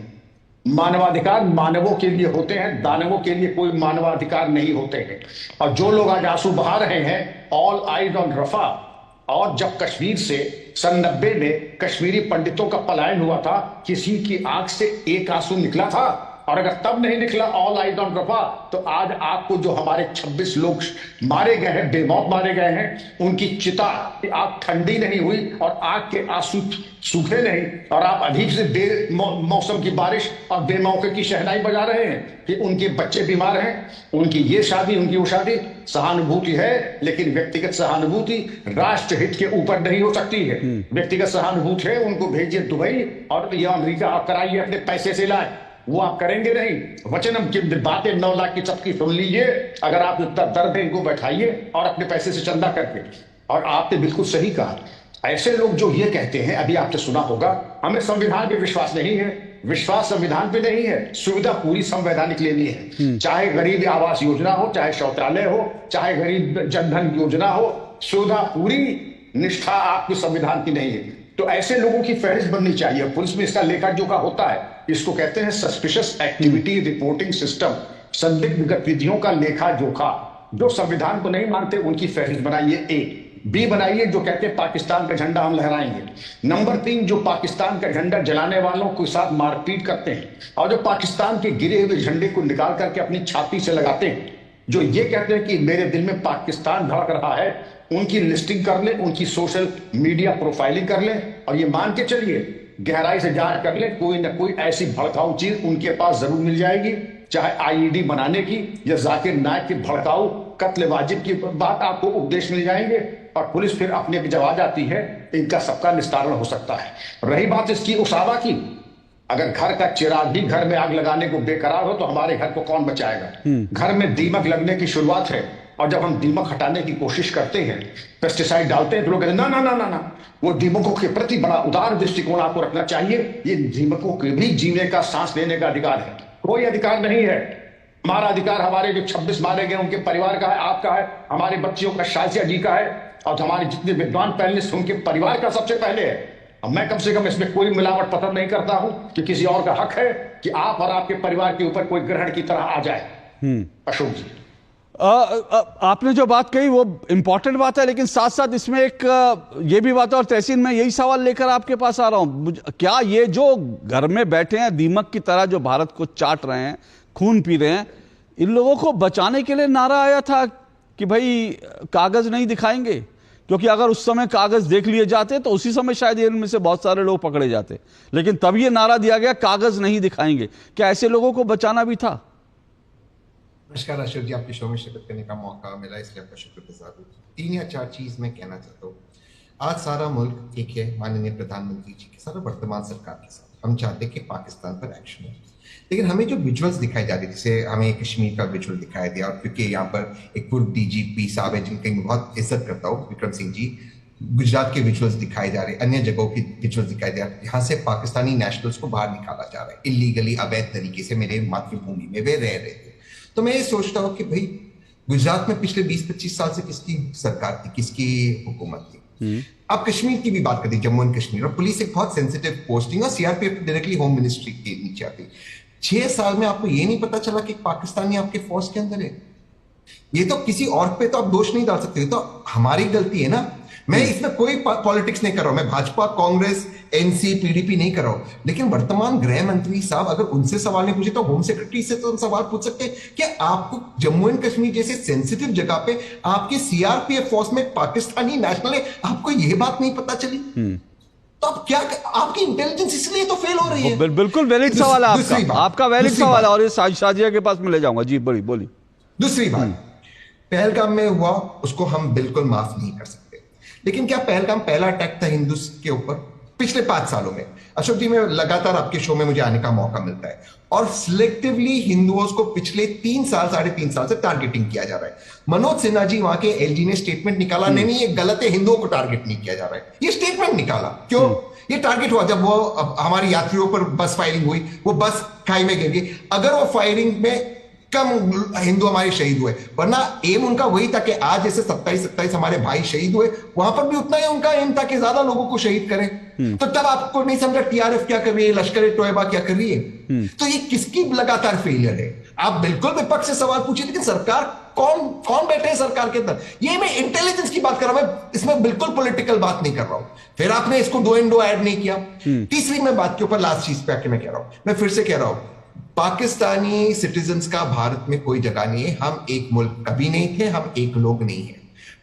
मानवाधिकार मानवों के लिए होते हैं, दानवों के लिए कोई मानवाधिकार नहीं होते हैं। और जो लोग आज आंसू बहा रहे हैं, ऑल आइज ऑन रफा, और जब कश्मीर से सन 90 में कश्मीरी पंडितों का पलायन हुआ था, किसी की आंख से एक आंसू निकला था? और अगर तब नहीं निकला ऑल आइज ऑन रफा, तो आज आपको जो हमारे 26 लोग मारे गए हैं, बेमौत मारे गए हैं, उनकी चिता आग ठंडी नहीं हुई और आग के आंसू सूखे नहीं, और आप अजीब से बेमौसम की बारिश और बेमौके की शहनाई बजा रहे हैं कि उनके बच्चे बीमार हैं, उनकी ये शादी, उनकी वो शादी। सहानुभूति है, लेकिन व्यक्तिगत सहानुभूति राष्ट्र हित के ऊपर नहीं हो सकती है। व्यक्तिगत सहानुभूति है, उनको भेजिए दुबई और या अमेरिका, आप कराइए, अपने पैसे से लाए, वो आप करेंगे नहीं। वचनम की बातें 9 लाख की सबकी सुन लीजिए। अगर आप इतना दर्द है, इनको बैठाइए और अपने पैसे से चंदा करके। और आपने बिल्कुल सही कहा, ऐसे लोग जो ये कहते हैं, अभी आपने सुना होगा, हमें संविधान पे विश्वास नहीं है। विश्वास संविधान पे नहीं है, सुविधा पूरी संवैधानिक लेनी है। चाहे गरीब आवास योजना हो, चाहे शौचालय हो, चाहे गरीब जनधन योजना हो, सुविधा पूरी, निष्ठा आपकी संविधान की नहीं है। तो ऐसे लोगों की फहरिस्त बननी चाहिए। पुलिस में इसका लेखा जोखा होता है, इसको कहते हैं सस्पिशियस एक्टिविटी रिपोर्टिंग सिस्टम, संदिग्ध गतिविधियों का लेखा जोखा। जो संविधान को नहीं मानते उनकी फहरिस्त बनाइए। ए बी बनाइए जो कहते हैं पाकिस्तान का झंडा हम लहराएंगे। नंबर 3, जो पाकिस्तान का झंडा जलाने वालों के साथ मारपीट करते हैं और जो पाकिस्तान के गिरे हुए झंडे को निकाल करके अपनी छाती से लगाते हैं, जो ये कहते हैं कि मेरे दिल में पाकिस्तान धड़क रहा है, उनकी लिस्टिंग कर ले, उनकी सोशल मीडिया प्रोफाइलिंग कर ले और ये मान के चलिए गहराई से जांच कर ले, कोई ना कोई ऐसी भड़काऊ चीज उनके पास जरूर मिल जाएगी, चाहे आईईडी बनाने की या जाकिर नायक की भड़काऊ कत्ल वाजिब की बात आपको उपदेश मिल जाएंगे और पुलिस फिर अपने पे जब आ जाती है इनका सबका निस्तारण हो सकता है। रही बात इसकी उसावा की, अगर घर का चिराग भी घर में आग लगाने को बेकरार हो तो हमारे घर को कौन बचाएगा। घर में दीमक लगने की शुरुआत है और जब हम दीमक हटाने की कोशिश करते हैं, पेस्टिसाइड डालते हैं तो लोग कहते हैं ना ना ना ना ना, वो दीमकों के प्रति बड़ा उदार दृष्टिकोण आपको रखना चाहिए। ये दीमकों के भी जीने का, सांस लेने का अधिकार है, कोई अधिकार नहीं है। हमारा अधिकार हमारे जो 26 मारे गए उनके परिवार का है, आपका है, हमारे बच्चियों का, शाजिया जी का है और हमारे जितने विद्वान पैनलिस्ट उनके परिवार का सबसे पहले है। अब मैं कम से कम इसमें कोई मिलावट पसंद नहीं करता हूं कि किसी और का हक है कि आप और आपके परिवार के ऊपर कोई ग्रहण की तरह आ जाए। अशोक जी, आपने जो बात कही वो इंपॉर्टेंट बात है, लेकिन साथ साथ इसमें एक ये भी बात है, और तहसीन में यही सवाल लेकर आपके पास आ रहा हूं, क्या ये जो घर में बैठे हैं दीमक की तरह जो भारत को चाट रहे हैं, खून पी रहे हैं, इन लोगों को बचाने के लिए नारा आया था कि भाई कागज नहीं दिखाएंगे, क्योंकि अगर उस समय कागज देख लिए जाते तो उसी समय शायद इनमें से बहुत सारे लोग पकड़े जाते, लेकिन तब ये नारा दिया गया कागज नहीं दिखाएंगे। क्या ऐसे लोगों को बचाना भी था? नमस्कार अशोक जी, आपके शो में शिरकत करने का मौका मिला इसलिए आपका शुक्रगुजार हूँ। 3 या 4 चीज मैं कहना चाहता हूँ। आज सारा मुल्क एक है माननीय प्रधानमंत्री जी के साथ और वर्तमान सरकार के साथ। हम चाहते हैं कि पाकिस्तान पर एक्शन हो, लेकिन हमें जो विजुअल्स दिखाई जा रही थी, जैसे हमें कश्मीर का विजुअल दिखाया दिया, और क्योंकि यहाँ पर एक पूर्व डीजीपी साहब है जिनकी मैं बहुत इज्जत करता हूँ, विक्रम सिंह जी, गुजरात के विजुअल्स दिखाए जा रहे, अन्य जगहों के विजुअल्स दिखाए जा रहे, यहाँ से पाकिस्तानी नेशनल्स को बाहर निकाला जा रहा है इलीगली, अवैध तरीके से मेरे मातृभूमि में वे रह रहे थे। तो मैं ये सोचता हूँ कि भाई गुजरात में पिछले 20-25 साल से किसकी सरकार थी, किसकी हुकूमत थी। आप कश्मीर की भी बात करते, जम्मू एंड कश्मीर, और पुलिस एक बहुत सेंसिटिव पोस्टिंग और सीआरपीएफ डायरेक्टली होम मिनिस्ट्री के नीचे आती। 6 साल में आपको ये नहीं पता चला कि पाकिस्तानी आपके फोर्स के अंदर है। ये तो किसी और पे तो आप दोष नहीं डाल सकते, तो हमारी गलती है ना। मैं इसमें कोई पॉलिटिक्स नहीं कर रहा हूं, मैं भाजपा, कांग्रेस, एनसी, पीडीपी नहीं कर रहा हूं, लेकिन वर्तमान गृह मंत्री साहब अगर उनसे सवाल नहीं पूछे तो होम सेक्रेटरी से तो सवाल पूछ सकते हैं कि आपको जम्मू एंड कश्मीर जैसे सेंसिटिव जगह पे आपके सीआरपीएफ फोर्स में पाकिस्तानी नेशनल है, आपको यह बात नहीं पता चली। तो अब क्या आपकी इंटेलिजेंस इसलिए तो फेल हो रही है। बिल्कुल वैलिड सवाल है आपका वैलिड सवाल है, और ये शाजिया के पास में ले जाऊंगा जी। बड़ी बोली दूसरी बात, पहलगाम में हुआ उसको हम बिल्कुल माफ नहीं कर सकते, लेकिन क्या पहलगाम पहला अटैक था हिंदू के ऊपर पिछले 5 सालों में? अशोक जी, मैं लगातार आपके शो में मुझे आने का मौका मिलता है और सिलेक्टिवली हिंदुओं को पिछले 3 साल 3.5 साल से टारगेटिंग किया जा रहा है। मनोज सिन्हा जी वहां के एलजी ने स्टेटमेंट निकाला, नहीं ये गलत है, हिंदुओं को टारगेट नहीं किया जा रहा है, ये स्टेटमेंट निकाला। क्यों ये टारगेट हुआ? जब वो हमारे यात्रियों पर बस फायरिंग हुई, वो बस खाई में गिर गई। अगर वो फायरिंग में कम हिंदू हमारे शहीद हुए, वरना एम उनका वही था कि आज जैसे 27 हमारे भाई शहीद हुए, वहां पर भी उतना ही उनका एम था कि ज्यादा लोगों को शहीद करें। तो तब आपको नहीं समझा टीआरएफ क्या कर रही है, लश्कर ए तोयबा क्या कर रही है? तो ये किसकी लगातार फेलियर है? आप बिल्कुल विपक्ष से सवाल पूछिए, लेकिन सरकार कौन बैठे हैं सरकार के अंदर? ये मैं इंटेलिजेंस की बात कर रहा हूं, मैं इसमें बिल्कुल पॉलिटिकल बात नहीं कर रहा हूं। फिर आपने इसको 2 इन 2 ऐड नहीं किया। तीसरी मैं बात के ऊपर लास्ट चीज पे आके मैं कह रहा हूं, मैं फिर से कह रहा हूं, पाकिस्तानी सिटीजन्स का भारत में कोई जगह नहीं है। हम एक मुल्क कभी नहीं थे, हम एक लोग नहीं है।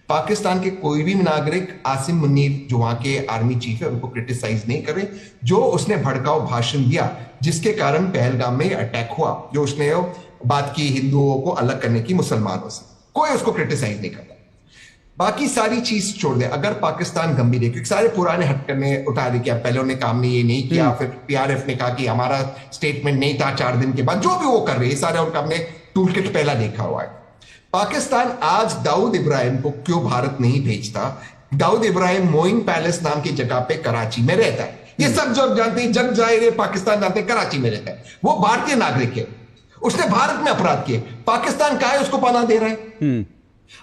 पाकिस्तान के कोई भी नागरिक आसिम मुनीर जो वहां के आर्मी चीफ है उनको क्रिटिसाइज नहीं कर रहे। जो उसने भड़काऊ भाषण दिया जिसके कारण पहलगाम में अटैक हुआ, जो उसने बात की हिंदुओं को अलग करने की मुसलमानों से, कोई उसको क्रिटिसाइज नहीं करता। बाकी सारी चीज छोड़ दे, अगर पाकिस्तान गंभीर है, क्योंकि सारे पुराने हटकने उठा दे, क्या पहले उन्होंने काम ने ये नहीं किया, फिर पीआरएफ ने कहा कि हमारा स्टेटमेंट नहीं था 4 दिन के बाद, जो भी वो कर रहे हैं सारे उनका हमने टूल किट पहला देखा हुआ है। पाकिस्तान आज दाऊद इब्राहिम को क्यों भारत नहीं भेजता? दाऊद इब्राहिम मोइन पैलेस नाम की जगह पे कराची में रहता है, ये सब जो जानते हैं, जग जाहिर पाकिस्तान जानते हैं, कराची में रहता है, वो भारतीय नागरिक है, उसने भारत में अपराध किए, पाकिस्तान का है उसको पनाह दे रहा है।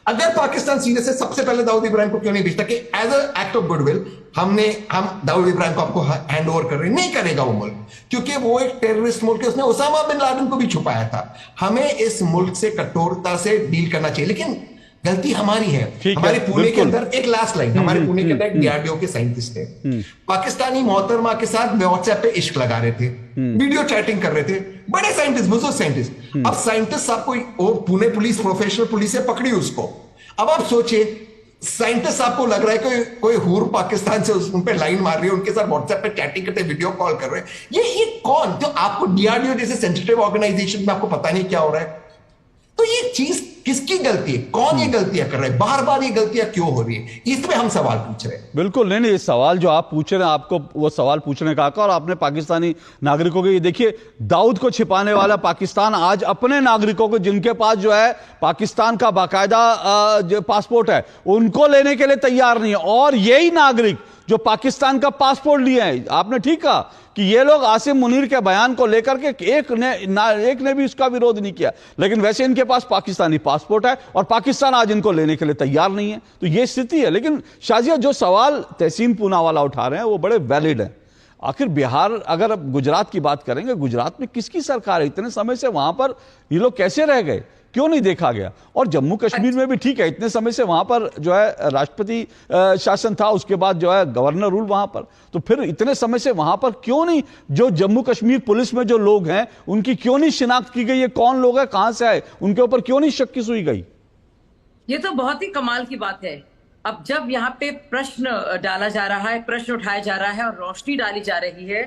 अगर पाकिस्तान सीरियस है, सबसे पहले दाऊद इब्राहिम को क्यों नहीं भेजता कि as a act of goodwill हम दाऊद इब्राहिम को आपको हैंड ओवर कर रहे हैं? नहीं करेगा वो मुल्क, क्योंकि वो एक टेररिस्ट मुल्क है, उसने उसामा बिन लादेन को भी छुपाया था। हमें इस मुल्क से कठोरता से डील करना चाहिए, लेकिन गलती हमारी है। हमारे पुणे के अंदर एक लास्ट लाइन, हमारे पुणे के अंदर एक डीआरडीओ के साइंटिस्ट थे, पाकिस्तानी मोहतरमा के साथ व्हाट्सएप पे इश्क लगा रहे थे, वीडियो चैटिंग कर रहे थे, बड़े साइंटिस्ट, बुजुर्ग साइंटिस्ट। अब साइंटिस्ट साहब को पुणे पुलिस, प्रोफेशनल पुलिस से पकड़ी उसको। अब आप सोचिए, साइंटिस्ट साहब को लग रहा है कि कोई हूर पाकिस्तान से उन पे लाइन मार रही है, उनके साथ व्हाट्सएप पे चैटिंग करते, वीडियो कॉल कर रहे हैं। ये कौन? जो आपको डीआरडीओ जैसे सेंसिटिव ऑर्गेनाइजेशन में आपको पता नहीं क्या हो रहा है। तो ये चीज किसकी गलती है? कौन ये गलतियां कर रहा है? बार बार ये गलतियां क्यों हो रही है? इस पे हम सवाल पूछ रहे हैं। बिल्कुल नहीं, ये सवाल जो आप पूछ रहे हैं, आपको वो सवाल पूछने का हक है। और आपने पाकिस्तानी नागरिकों के, ये देखिए, दाऊद को छिपाने वाला पाकिस्तान आज अपने नागरिकों को, जिनके पास जो है पाकिस्तान का बाकायदा जो पासपोर्ट है, उनको लेने के लिए तैयार नहीं है। और यही नागरिक जो पाकिस्तान का पासपोर्ट लिए हैं, आपने ठीक कहा कि ये लोग आसिम मुनीर के बयान को लेकर के एक ने भी उसका विरोध नहीं किया, लेकिन वैसे इनके पास पाकिस्तानी पासपोर्ट है और पाकिस्तान आज इनको लेने के लिए तैयार नहीं है। तो ये स्थिति है। लेकिन शाजिया, जो सवाल तहसीन पूनावाला उठा रहे हैं वो बड़े वैलिड हैं। आखिर बिहार, अगर अब गुजरात की बात करेंगे, गुजरात में किसकी सरकार है? इतने समय से वहां पर ये लोग कैसे रह गए? क्यों नहीं देखा गया? और जम्मू कश्मीर में भी ठीक है, इतने समय से वहां पर जो है राष्ट्रपति शासन था, उसके बाद जो है गवर्नर रूल वहां पर, तो फिर इतने समय से वहां पर क्यों नहीं, जो जम्मू कश्मीर पुलिस में जो लोग हैं उनकी क्यों नहीं शिनाख्त की गई? ये कौन लोग है, कहां से आए, उनके ऊपर क्यों नहीं शक की सुई गई? ये तो बहुत ही कमाल की बात है। अब जब यहाँ पे प्रश्न डाला जा रहा है, प्रश्न उठाया जा रहा है और रोशनी डाली जा रही है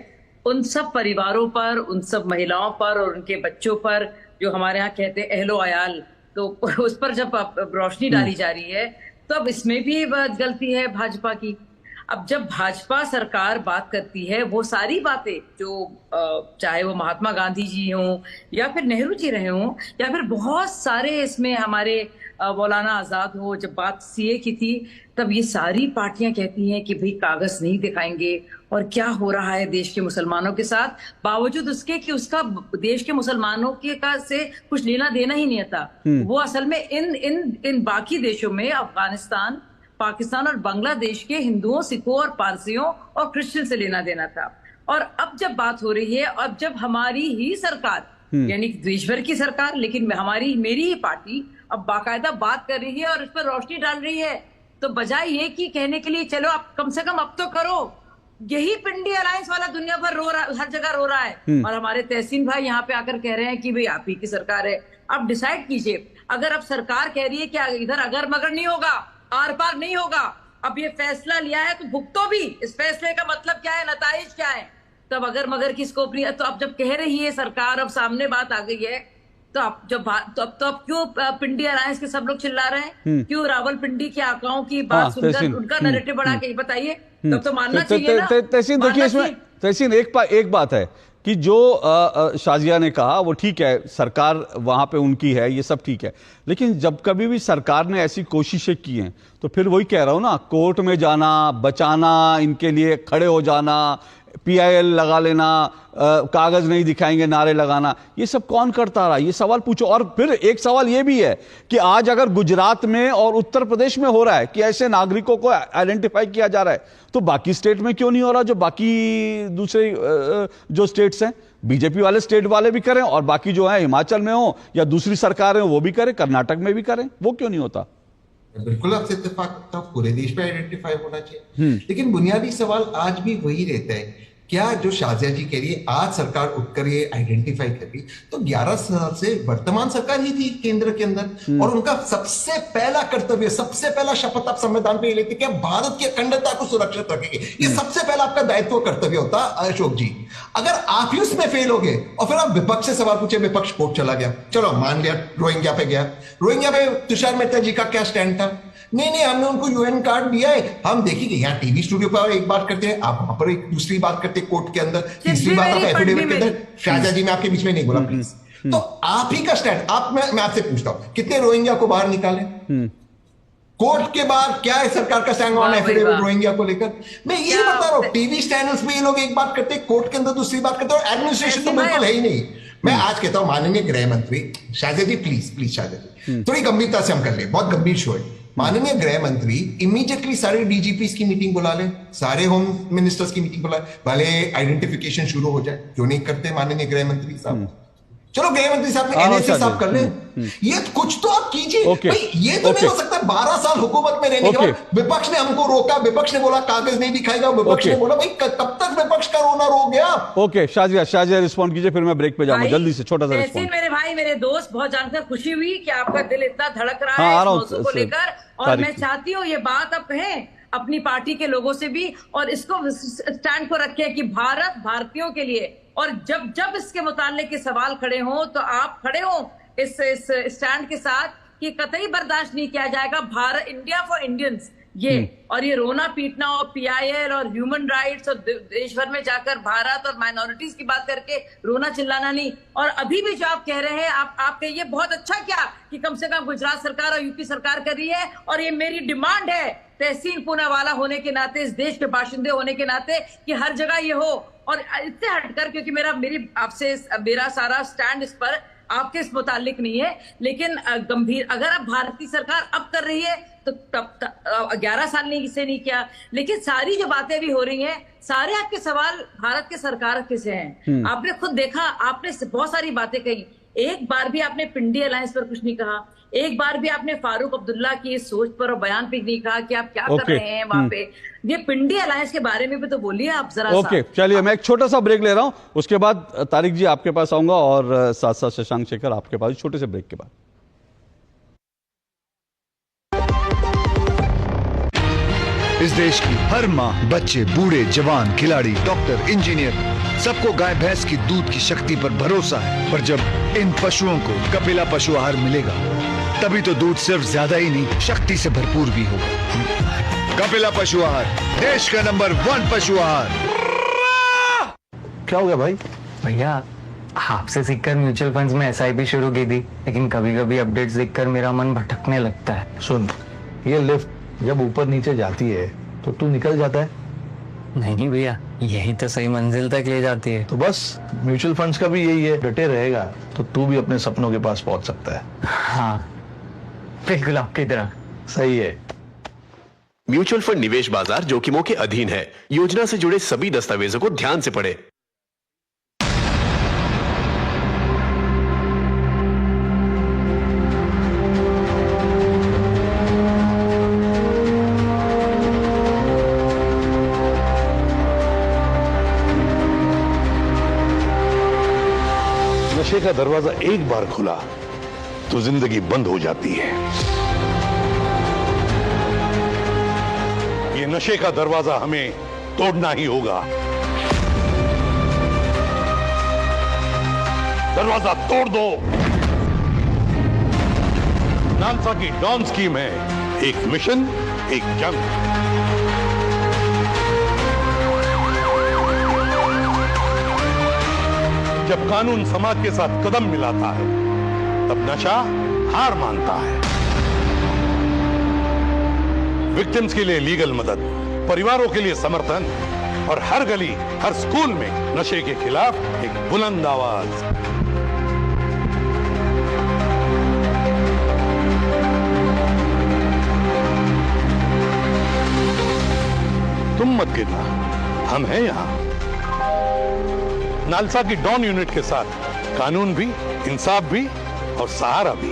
उन सब परिवारों पर, उन सब महिलाओं पर और उनके बच्चों पर, जो हमारे यहाँ कहते हैं अहलो अयाल, तो उस पर जब रोशनी डाली जा रही है, तो अब इसमें भी गलती है भाजपा की। अब जब भाजपा सरकार बात करती है, वो सारी बातें जो चाहे वो महात्मा गांधी जी हों या फिर नेहरू जी रहे हों या फिर बहुत सारे इसमें हमारे मौलाना आजाद हो, जब बात सीए की थी, तब ये सारी पार्टियां कहती हैं कि भाई कागज नहीं दिखाएंगे और क्या हो रहा है देश के मुसलमानों के साथ, बावजूद उसके कि उसका देश के मुसलमानों के का से कुछ लेना देना ही नहीं था। वो असल में इन बाकी देशों में, अफगानिस्तान, पाकिस्तान और बांग्लादेश के हिंदुओं, सिखों और पारसियों और क्रिश्चियन से लेना देना था। और अब जब बात हो रही है, अब जब हमारी ही सरकार, यानी देशभर की सरकार, लेकिन मेरी ही पार्टी अब बाकायदा बात कर रही है और इस पर रोशनी डाल रही है, तो बजाय ये कि कहने के लिए चलो आप कम से कम अब तो करो, यही पिंडी अलायंस वाला दुनिया भर रो रहा, हर जगह रो रहा है। और हमारे तहसीन भाई यहाँ पे आकर कह रहे हैं कि भाई आप ही की सरकार है, अब डिसाइड कीजिए। अगर अब सरकार कह रही है कि इधर अगर मगर नहीं होगा, आर पार नहीं होगा, अब ये फैसला लिया है तो भुगतो भी। इस फैसले का मतलब क्या है, नताइज क्या है? तब अगर मगर की स्कोप नहीं है, तो अब जब कह रही है सरकार, अब सामने बात आ गई है, तो अब क्यों पिंडी अलायंस के सब लोग चिल्ला रहे हैं? क्यों रावलपिंडी के आकाओं की बात सुनकर उनका नैरेटिव बढ़ा के बताइए? तब तो मानना चाहिए ना। तहसीन, देखिए इसमें तहसीन एक बात है कि जो शाजिया ने कहा वो ठीक है, सरकार वहां पे उनकी है, ये सब ठीक है, लेकिन जब कभी भी सरकार ने ऐसी कोशिशें की हैं तो फिर वही कह रहा हूं ना, कोर्ट में जाना, बचाना, इनके लिए खड़े हो जाना, PIL लगा लेना, कागज नहीं दिखाएंगे, नारे लगाना, ये सब कौन करता रहा? ये सवाल पूछो। और फिर एक सवाल ये भी है कि आज अगर गुजरात में और उत्तर प्रदेश में हो रहा है कि ऐसे नागरिकों को आइडेंटिफाई किया जा रहा है, तो बाकी स्टेट में क्यों नहीं हो रहा? जो बाकी दूसरे जो स्टेट्स हैं, बीजेपी वाले स्टेट वाले भी करें और बाकी जो है हिमाचल में हो या दूसरी सरकारें वो भी करें, कर्नाटक में भी करें, वो क्यों नहीं होता? बिल्कुल आपसे इत्तेफाक करता हूं, पूरे देश में आइडेंटिफाई होना चाहिए। लेकिन बुनियादी सवाल आज भी वही रहता है, क्या जो शाजिया जी कह रही है, आज सरकार उठकर ये आइडेंटिफाई कर रही, तो 11 साल से वर्तमान सरकार ही थी केंद्र के अंदर, और उनका सबसे पहला कर्तव्य, सबसे पहला शपथ आप संविधान पे लेते कि भारत की अखंडता को सुरक्षित रखेंगे। ये सबसे पहला आपका दायित्व, कर्तव्य होता अशोक जी। अगर आप ही उसमें फेल हो गए और फिर आप विपक्ष से सवाल पूछे, विपक्ष कोर्ट चला गया, चलो मान लिया रोहिंग्या पे गया, रोहिंग्या पे तुषार मेहता जी का क्या स्टैंड था? नहीं, हमने उनको UN कार्ड दिया है, हम देखिए यहाँ टीवी स्टूडियो पर एक बात करते हैं, आप वहां पर एक दूसरी बात करते हैं कोर्ट के अंदर, तीसरी बात आप एफिडेविट के अंदर। शाहजहां जी मैं आपके बीच में नहीं बोला प्लीज। तो आप ही का स्टैंड, मैं आपसे पूछता हूं, कितने रोहिंग्या को बाहर निकाले कोर्ट के बाद? क्या है सरकार का स्टैंड ऑन एफिडेविट रोहिंग्या को लेकर? मैं ये बता रहा हूँ, टीवी चैनल्स पे ये लोग एक बात करते हैं, कोर्ट के अंदर दूसरी बात करते हैं, और एडमिनिस्ट्रेशन तो बिल्कुल है ही नहीं। मैं आज कहता हूं माननीय गृह मंत्री शाहजेद जी, प्लीज शाहजेद जी, थोड़ी गंभीरता से हम कर ले, बहुत गंभीर शो है। माननीय गृह मंत्री इमीडिएटली सारे डीजीपीस की मीटिंग बुला ले, सारे होम मिनिस्टर्स की मीटिंग बुला, भले आइडेंटिफिकेशन शुरू हो जाए, क्यों नहीं करते माननीय गृह मंत्री साहब? चलो गृह मंत्री साहब ने एनएसए साफ कर ले, ये कुछ तो आप कीजिए भाई। ये तो नहीं हो सकता 12 साल हुकूमत में रहने के बाद विपक्ष ने हमको रोका, विपक्ष ने बोला कागज नहीं दिखाएगा, विपक्ष ने बोला भाई कब तक विपक्ष का रोना रो गया। ओके शाजिया रिस्पॉन्ड कीजिए, फिर मैं ब्रेक पे जाऊंगा जल्दी से, छोटा सा रिस्पॉन्ड। मेरे भाई मेरे दोस्त, बहुत जानकर खुशी हुई कि आपका दिल इतना धड़क रहा है इस मौजूद को लेकर, और मैं चाहती हूँ ये बात आप कहें अपनी पार्टी के लोगों से भी, और इसको स्टैंड को रखें कि भारत भारतीयों के लिए, और जब जब इसके मुताल्लिक के सवाल खड़े हों तो आप खड़े हो इस स्टैंड के साथ कि कतई बर्दाश्त नहीं किया जाएगा। भारत, इंडिया फॉर इंडियंस, ये और ये रोना पीटना और पीआईएल और ह्यूमन राइट्स और देश भर में जाकर भारत और माइनॉरिटीज की बात करके रोना चिल्लाना नहीं। और अभी भी जो आप कह रहे हैं, आप कहिए बहुत अच्छा क्या कि कम से कम गुजरात सरकार और यूपी सरकार कर रही है, और ये मेरी डिमांड है तहसील पूनावाला होने के नाते, इस देश के बाशिंदे होने के नाते, कि हर जगह ये हो। और इससे हटकर, क्योंकि मेरा सारा स्टैंड इस पर आपके इस मुतालिक नहीं है, लेकिन गंभीर, अगर अब भारतीय सरकार अब कर रही है तो तब 11 साल ने इसे नहीं किया, लेकिन सारी जो बातें भी हो रही हैं, सारे आपके सवाल भारत के सरकार के से हैं। आपने खुद देखा, आपने बहुत सारी बातें कही, एक बार भी आपने पिंडी अलायंस पर कुछ नहीं कहा, एक बार भी आपने फारूक अब्दुल्ला की इस सोच पर और बयान पे नहीं कहा कि आप क्या कर रहे हैं वहां पे। ये पिंडी अलायंस के बारे में भी तो बोलिए आप जरा। ओके चलिए, मैं एक छोटा सा ब्रेक ले रहा हूं, उसके बाद तारिक जी आपके पास आऊंगा, और साथ साथ शशांक शेखर आपके पास, छोटे से ब्रेक के बाद। इस देश की हर माँ, बच्चे, बूढ़े, जवान, खिलाड़ी, डॉक्टर, इंजीनियर, सबको गाय भैंस की दूध की शक्ति पर भरोसा है। पर जब इन पशुओं को कपिला पशु आहार मिलेगा, तभी तो दूध सिर्फ ज्यादा ही नहीं, शक्ति से भरपूर भी होगा। कपिला पशु आहार, देश का नंबर 1 पशु आहार। क्या हो गया भाई? भैया आपसे सीखकर म्यूचुअल फंड्स में एसआईपी शुरू की थी, लेकिन कभी कभी अपडेट्स देखकर मेरा मन भटकने लगता है। सुन, ये लिफ्ट जब ऊपर नीचे जाती है तो तू निकल जाता है। नहीं भैया, यही तो सही मंजिल तक ले जाती है। तो बस म्यूचुअल फंड्स का भी यही है, डटे रहेगा तो तू भी अपने सपनों के पास पहुंच सकता है। हाँ बिल्कुल आपकी तरह। सही है। म्यूचुअल फंड निवेश बाजार जोखिमों के अधीन है। योजना से जुड़े सभी दस्तावेजों को ध्यान से पढ़ें। नशे का दरवाजा एक बार खुला तो जिंदगी बंद हो जाती है। ये नशे का दरवाजा हमें तोड़ना ही होगा। दरवाजा तोड़ दो। नालसा की डॉन स्कीम है, एक मिशन, एक जंग। जब कानून समाज के साथ कदम मिलाता है, तब नशा हार मानता है। विक्टिम्स के लिए लीगल मदद, परिवारों के लिए समर्थन, और हर गली, हर स्कूल में नशे के खिलाफ एक बुलंद आवाज। तुम मत गिरना, हम हैं यहां। नालसा की डॉन यूनिट के साथ कानून भी, इंसाफ भी और सहारा भी।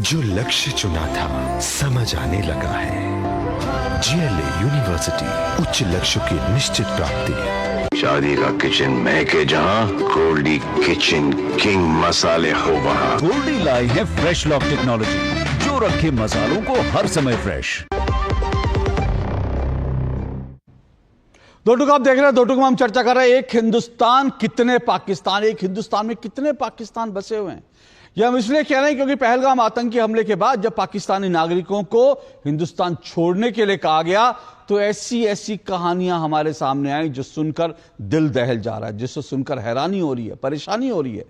जो लक्ष्य चुना था समझ आने लगा है। जीएलए यूनिवर्सिटी, उच्च लक्ष्य की निश्चित प्राप्ति। शादी का किचन महके जहां, गोल्डी किचन किंग मसाले हो वहां। गोल्डी लाई है फ्रेश लॉक टेक्नोलॉजी, जो रखे मसालों को हर समय फ्रेश। दो टुक आप देख रहे हैं, दो टुक में हम चर्चा कर रहे हैं, एक हिंदुस्तान कितने पाकिस्तान, एक हिंदुस्तान में कितने पाकिस्तान बसे हुए हैं। यह हम इसलिए कह रहे हैं क्योंकि पहलगाम आतंकी हमले के बाद जब पाकिस्तानी नागरिकों को हिंदुस्तान छोड़ने के लिए कहा गया, तो ऐसी ऐसी कहानियां हमारे सामने आई जो सुनकर दिल दहल जा रहा है, जिससे सुनकर हैरानी हो रही है, परेशानी हो रही है।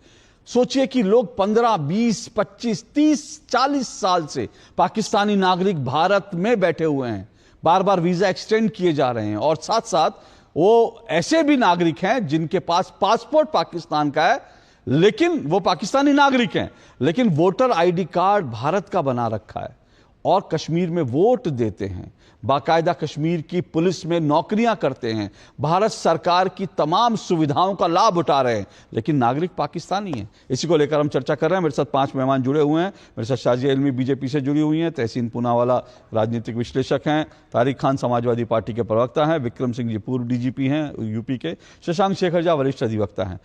सोचिए कि लोग 15, 20, 25, 30, 40 साल से पाकिस्तानी नागरिक भारत में बैठे हुए हैं, बार बार वीजा एक्सटेंड किए जा रहे हैं, और साथ साथ वो ऐसे भी नागरिक हैं जिनके पास पासपोर्ट पाकिस्तान का है, लेकिन वो पाकिस्तानी नागरिक हैं, लेकिन वोटर आईडी कार्ड भारत का बना रखा है और कश्मीर में वोट देते हैं, बाकायदा कश्मीर की पुलिस में नौकरियां करते हैं, भारत सरकार की तमाम सुविधाओं का लाभ उठा रहे हैं, लेकिन नागरिक पाकिस्तानी हैं। इसी को लेकर हम चर्चा कर रहे हैं। मेरे साथ 5 मेहमान जुड़े हुए हैं। मेरे साथ शाजिया इल्मी बीजेपी से जुड़ी हुई हैं, तहसीन पूनावाला राजनीतिक विश्लेषक हैं, तारिक खान समाजवादी पार्टी के प्रवक्ता हैं, विक्रम सिंह जी पूर्व डीजीपी हैं यूपी के, शशांक शेखर झा वरिष्ठ अधिवक्ता हैं।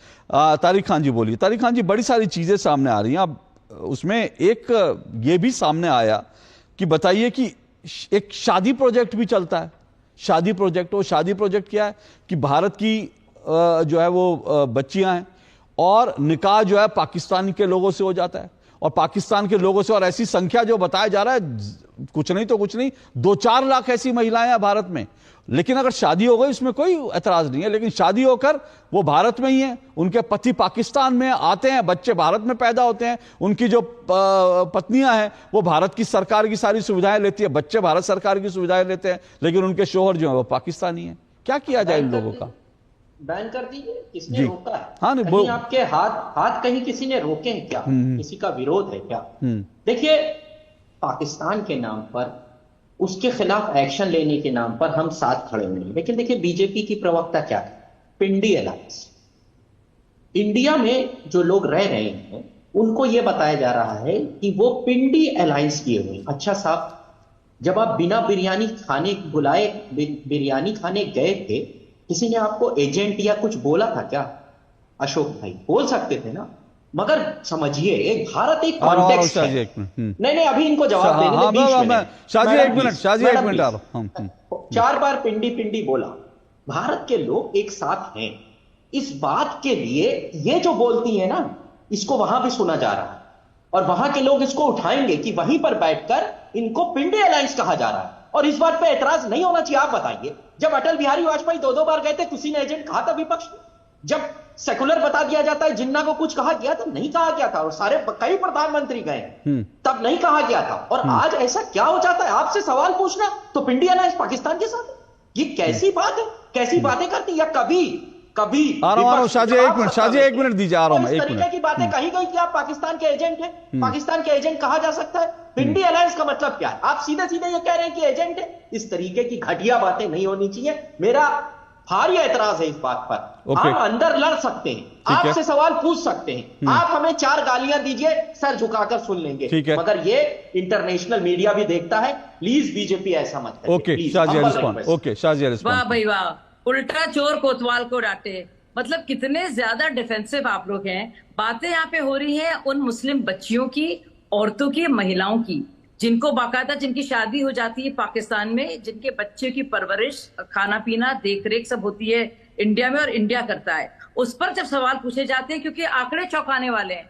तारिक खान जी बोलिए। तारिक खान जी, बड़ी सारी चीज़ें सामने आ रही हैं। अब उसमें एक ये भी सामने आया कि बताइए कि एक शादी प्रोजेक्ट भी चलता है, शादी प्रोजेक्ट। वो शादी प्रोजेक्ट क्या है कि भारत की जो है वो बच्चियां हैं और निकाह जो है पाकिस्तान के लोगों से हो जाता है, और पाकिस्तान के लोगों से, और ऐसी संख्या जो बताया जा रहा है कुछ नहीं तो कुछ नहीं 2-4 लाख ऐसी महिलाएं हैं भारत में। लेकिन अगर शादी हो गई उसमें कोई एतराज नहीं है, लेकिन शादी होकर वो भारत में ही है, उनके पति पाकिस्तान में आते हैं, बच्चे भारत में पैदा होते हैं, उनकी जो पत्नियां हैं वो भारत की सरकार की सारी सुविधाएं लेती है, बच्चे भारत सरकार की सुविधाएं लेते हैं, लेकिन उनके शोहर जो है वो पाकिस्तानी है। क्या किया जाए इन लोगों का? बैन कर दीजिए। किसने रोका है? हाँ, कहीं आपके हाथ कहीं किसी ने रोके हैं क्या? किसी का विरोध है क्या? देखिए, पाकिस्तान के नाम पर, उसके खिलाफ एक्शन लेने के नाम पर हम साथ खड़े हुए हैं। लेकिन देखिए, बीजेपी की प्रवक्ता क्या है? पिंडी अलायंस। इंडिया में जो लोग रह रहे हैं उनको यह बताया जा रहा है कि वो पिंडी अलायंस किए हुए। अच्छा साहब, जब आप बिना बिरयानी खाने बुलाए बिरयानी खाने गए थे, किसी ने आपको एजेंट या कुछ बोला था क्या? अशोक भाई बोल सकते थे ना। मगर समझिए, भारत एक कॉन्टेक्स्ट है। नहीं, अभी इनको जवाब देने दे। 4 बार पिंडी बोला। भारत के लोग एक साथ हैं। इस बात के लिए ये जो बोलती है ना, इसको वहां भी सुना जा रहा है, और वहां के लोग इसको उठाएंगे कि वहीं पर बैठकर इनको पिंडी अलायंस कहा जा रहा है, और इस बात पे ऐतराज नहीं होना चाहिए। आप बताइए, जब अटल बिहारी वाजपेयी 2 बार गए थे, किसी ने एजेंट कहा था विपक्ष ने? जब सेकुलर बता दिया जाता है, जिन्ना को कुछ कहा गया तो नहीं कहा गया था, और कई प्रधानमंत्री गए तब नहीं कहा गया था। और आज ऐसा क्या हो जाता है? आपसे सवाल पूछना तो पिंडी अलायंस पाकिस्तान के साथ है। ये कैसी बात है? कैसी बातें करती? या कभी शाजिया एक मिनट दीजिए, आ रहा हूं। इस तरीके की बातें कही गई कि आप पाकिस्तान के एजेंट हैं, पाकिस्तान के एजेंट कहा जा सकता है। पिंडी अलायंस का मतलब क्या है? आप सीधे सीधे ये कह रहे हैं कि एजेंट है। इस तरीके की घटिया बातें नहीं होनी चाहिए। मेरा भारी एतराज है इस बात पर। आप अंदर लड़ सकते हैं, आपसे सवाल पूछ सकते हैं, आप हमें 4 गालियां दीजिए, सर झुकाकर सुन लेंगे, मगर ये इंटरनेशनल मीडिया भी देखता है। प्लीज बीजेपी ऐसा मत करिए। Okay, Shazia respond. वाह भाई वाह, उल्टा चोर कोतवाल को डांटे। मतलब कितने ज्यादा डिफेंसिव आप लोग हैं। बातें यहाँ पे हो रही है उन मुस्लिम बच्चियों की, औरतों की, महिलाओं की, जिनको बाकायदा, जिनकी शादी हो जाती है पाकिस्तान में, जिनके बच्चे की परवरिश, खाना पीना, देख रेख सब होती है इंडिया में, और इंडिया करता है। उस पर जब सवाल पूछे जाते हैं, क्योंकि आंकड़े चौंकाने वाले हैं,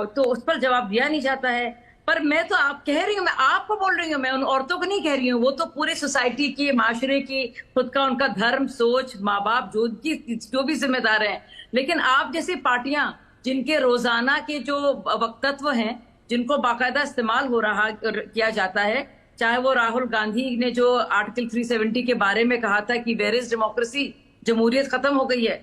तो उस पर जवाब दिया नहीं जाता है। पर मैं तो आप कह रही हूँ, मैं आपको बोल रही हूँ, मैं उन औरतों को नहीं कह रही हूँ। वो तो पूरे सोसाइटी की, माशरे की, खुद का उनका धर्म, सोच, माँ बाप जो भी जिम्मेदार हैं। लेकिन आप जैसी पार्टियां, जिनके रोजाना के जो वक्तव्य हैं, जिनको बाकायदा इस्तेमाल किया जाता है, चाहे वो राहुल गांधी ने जो आर्टिकल 370 के बारे में कहा था कि वेयर इज डेमोक्रेसी, जमहूरियत खत्म हो गई है,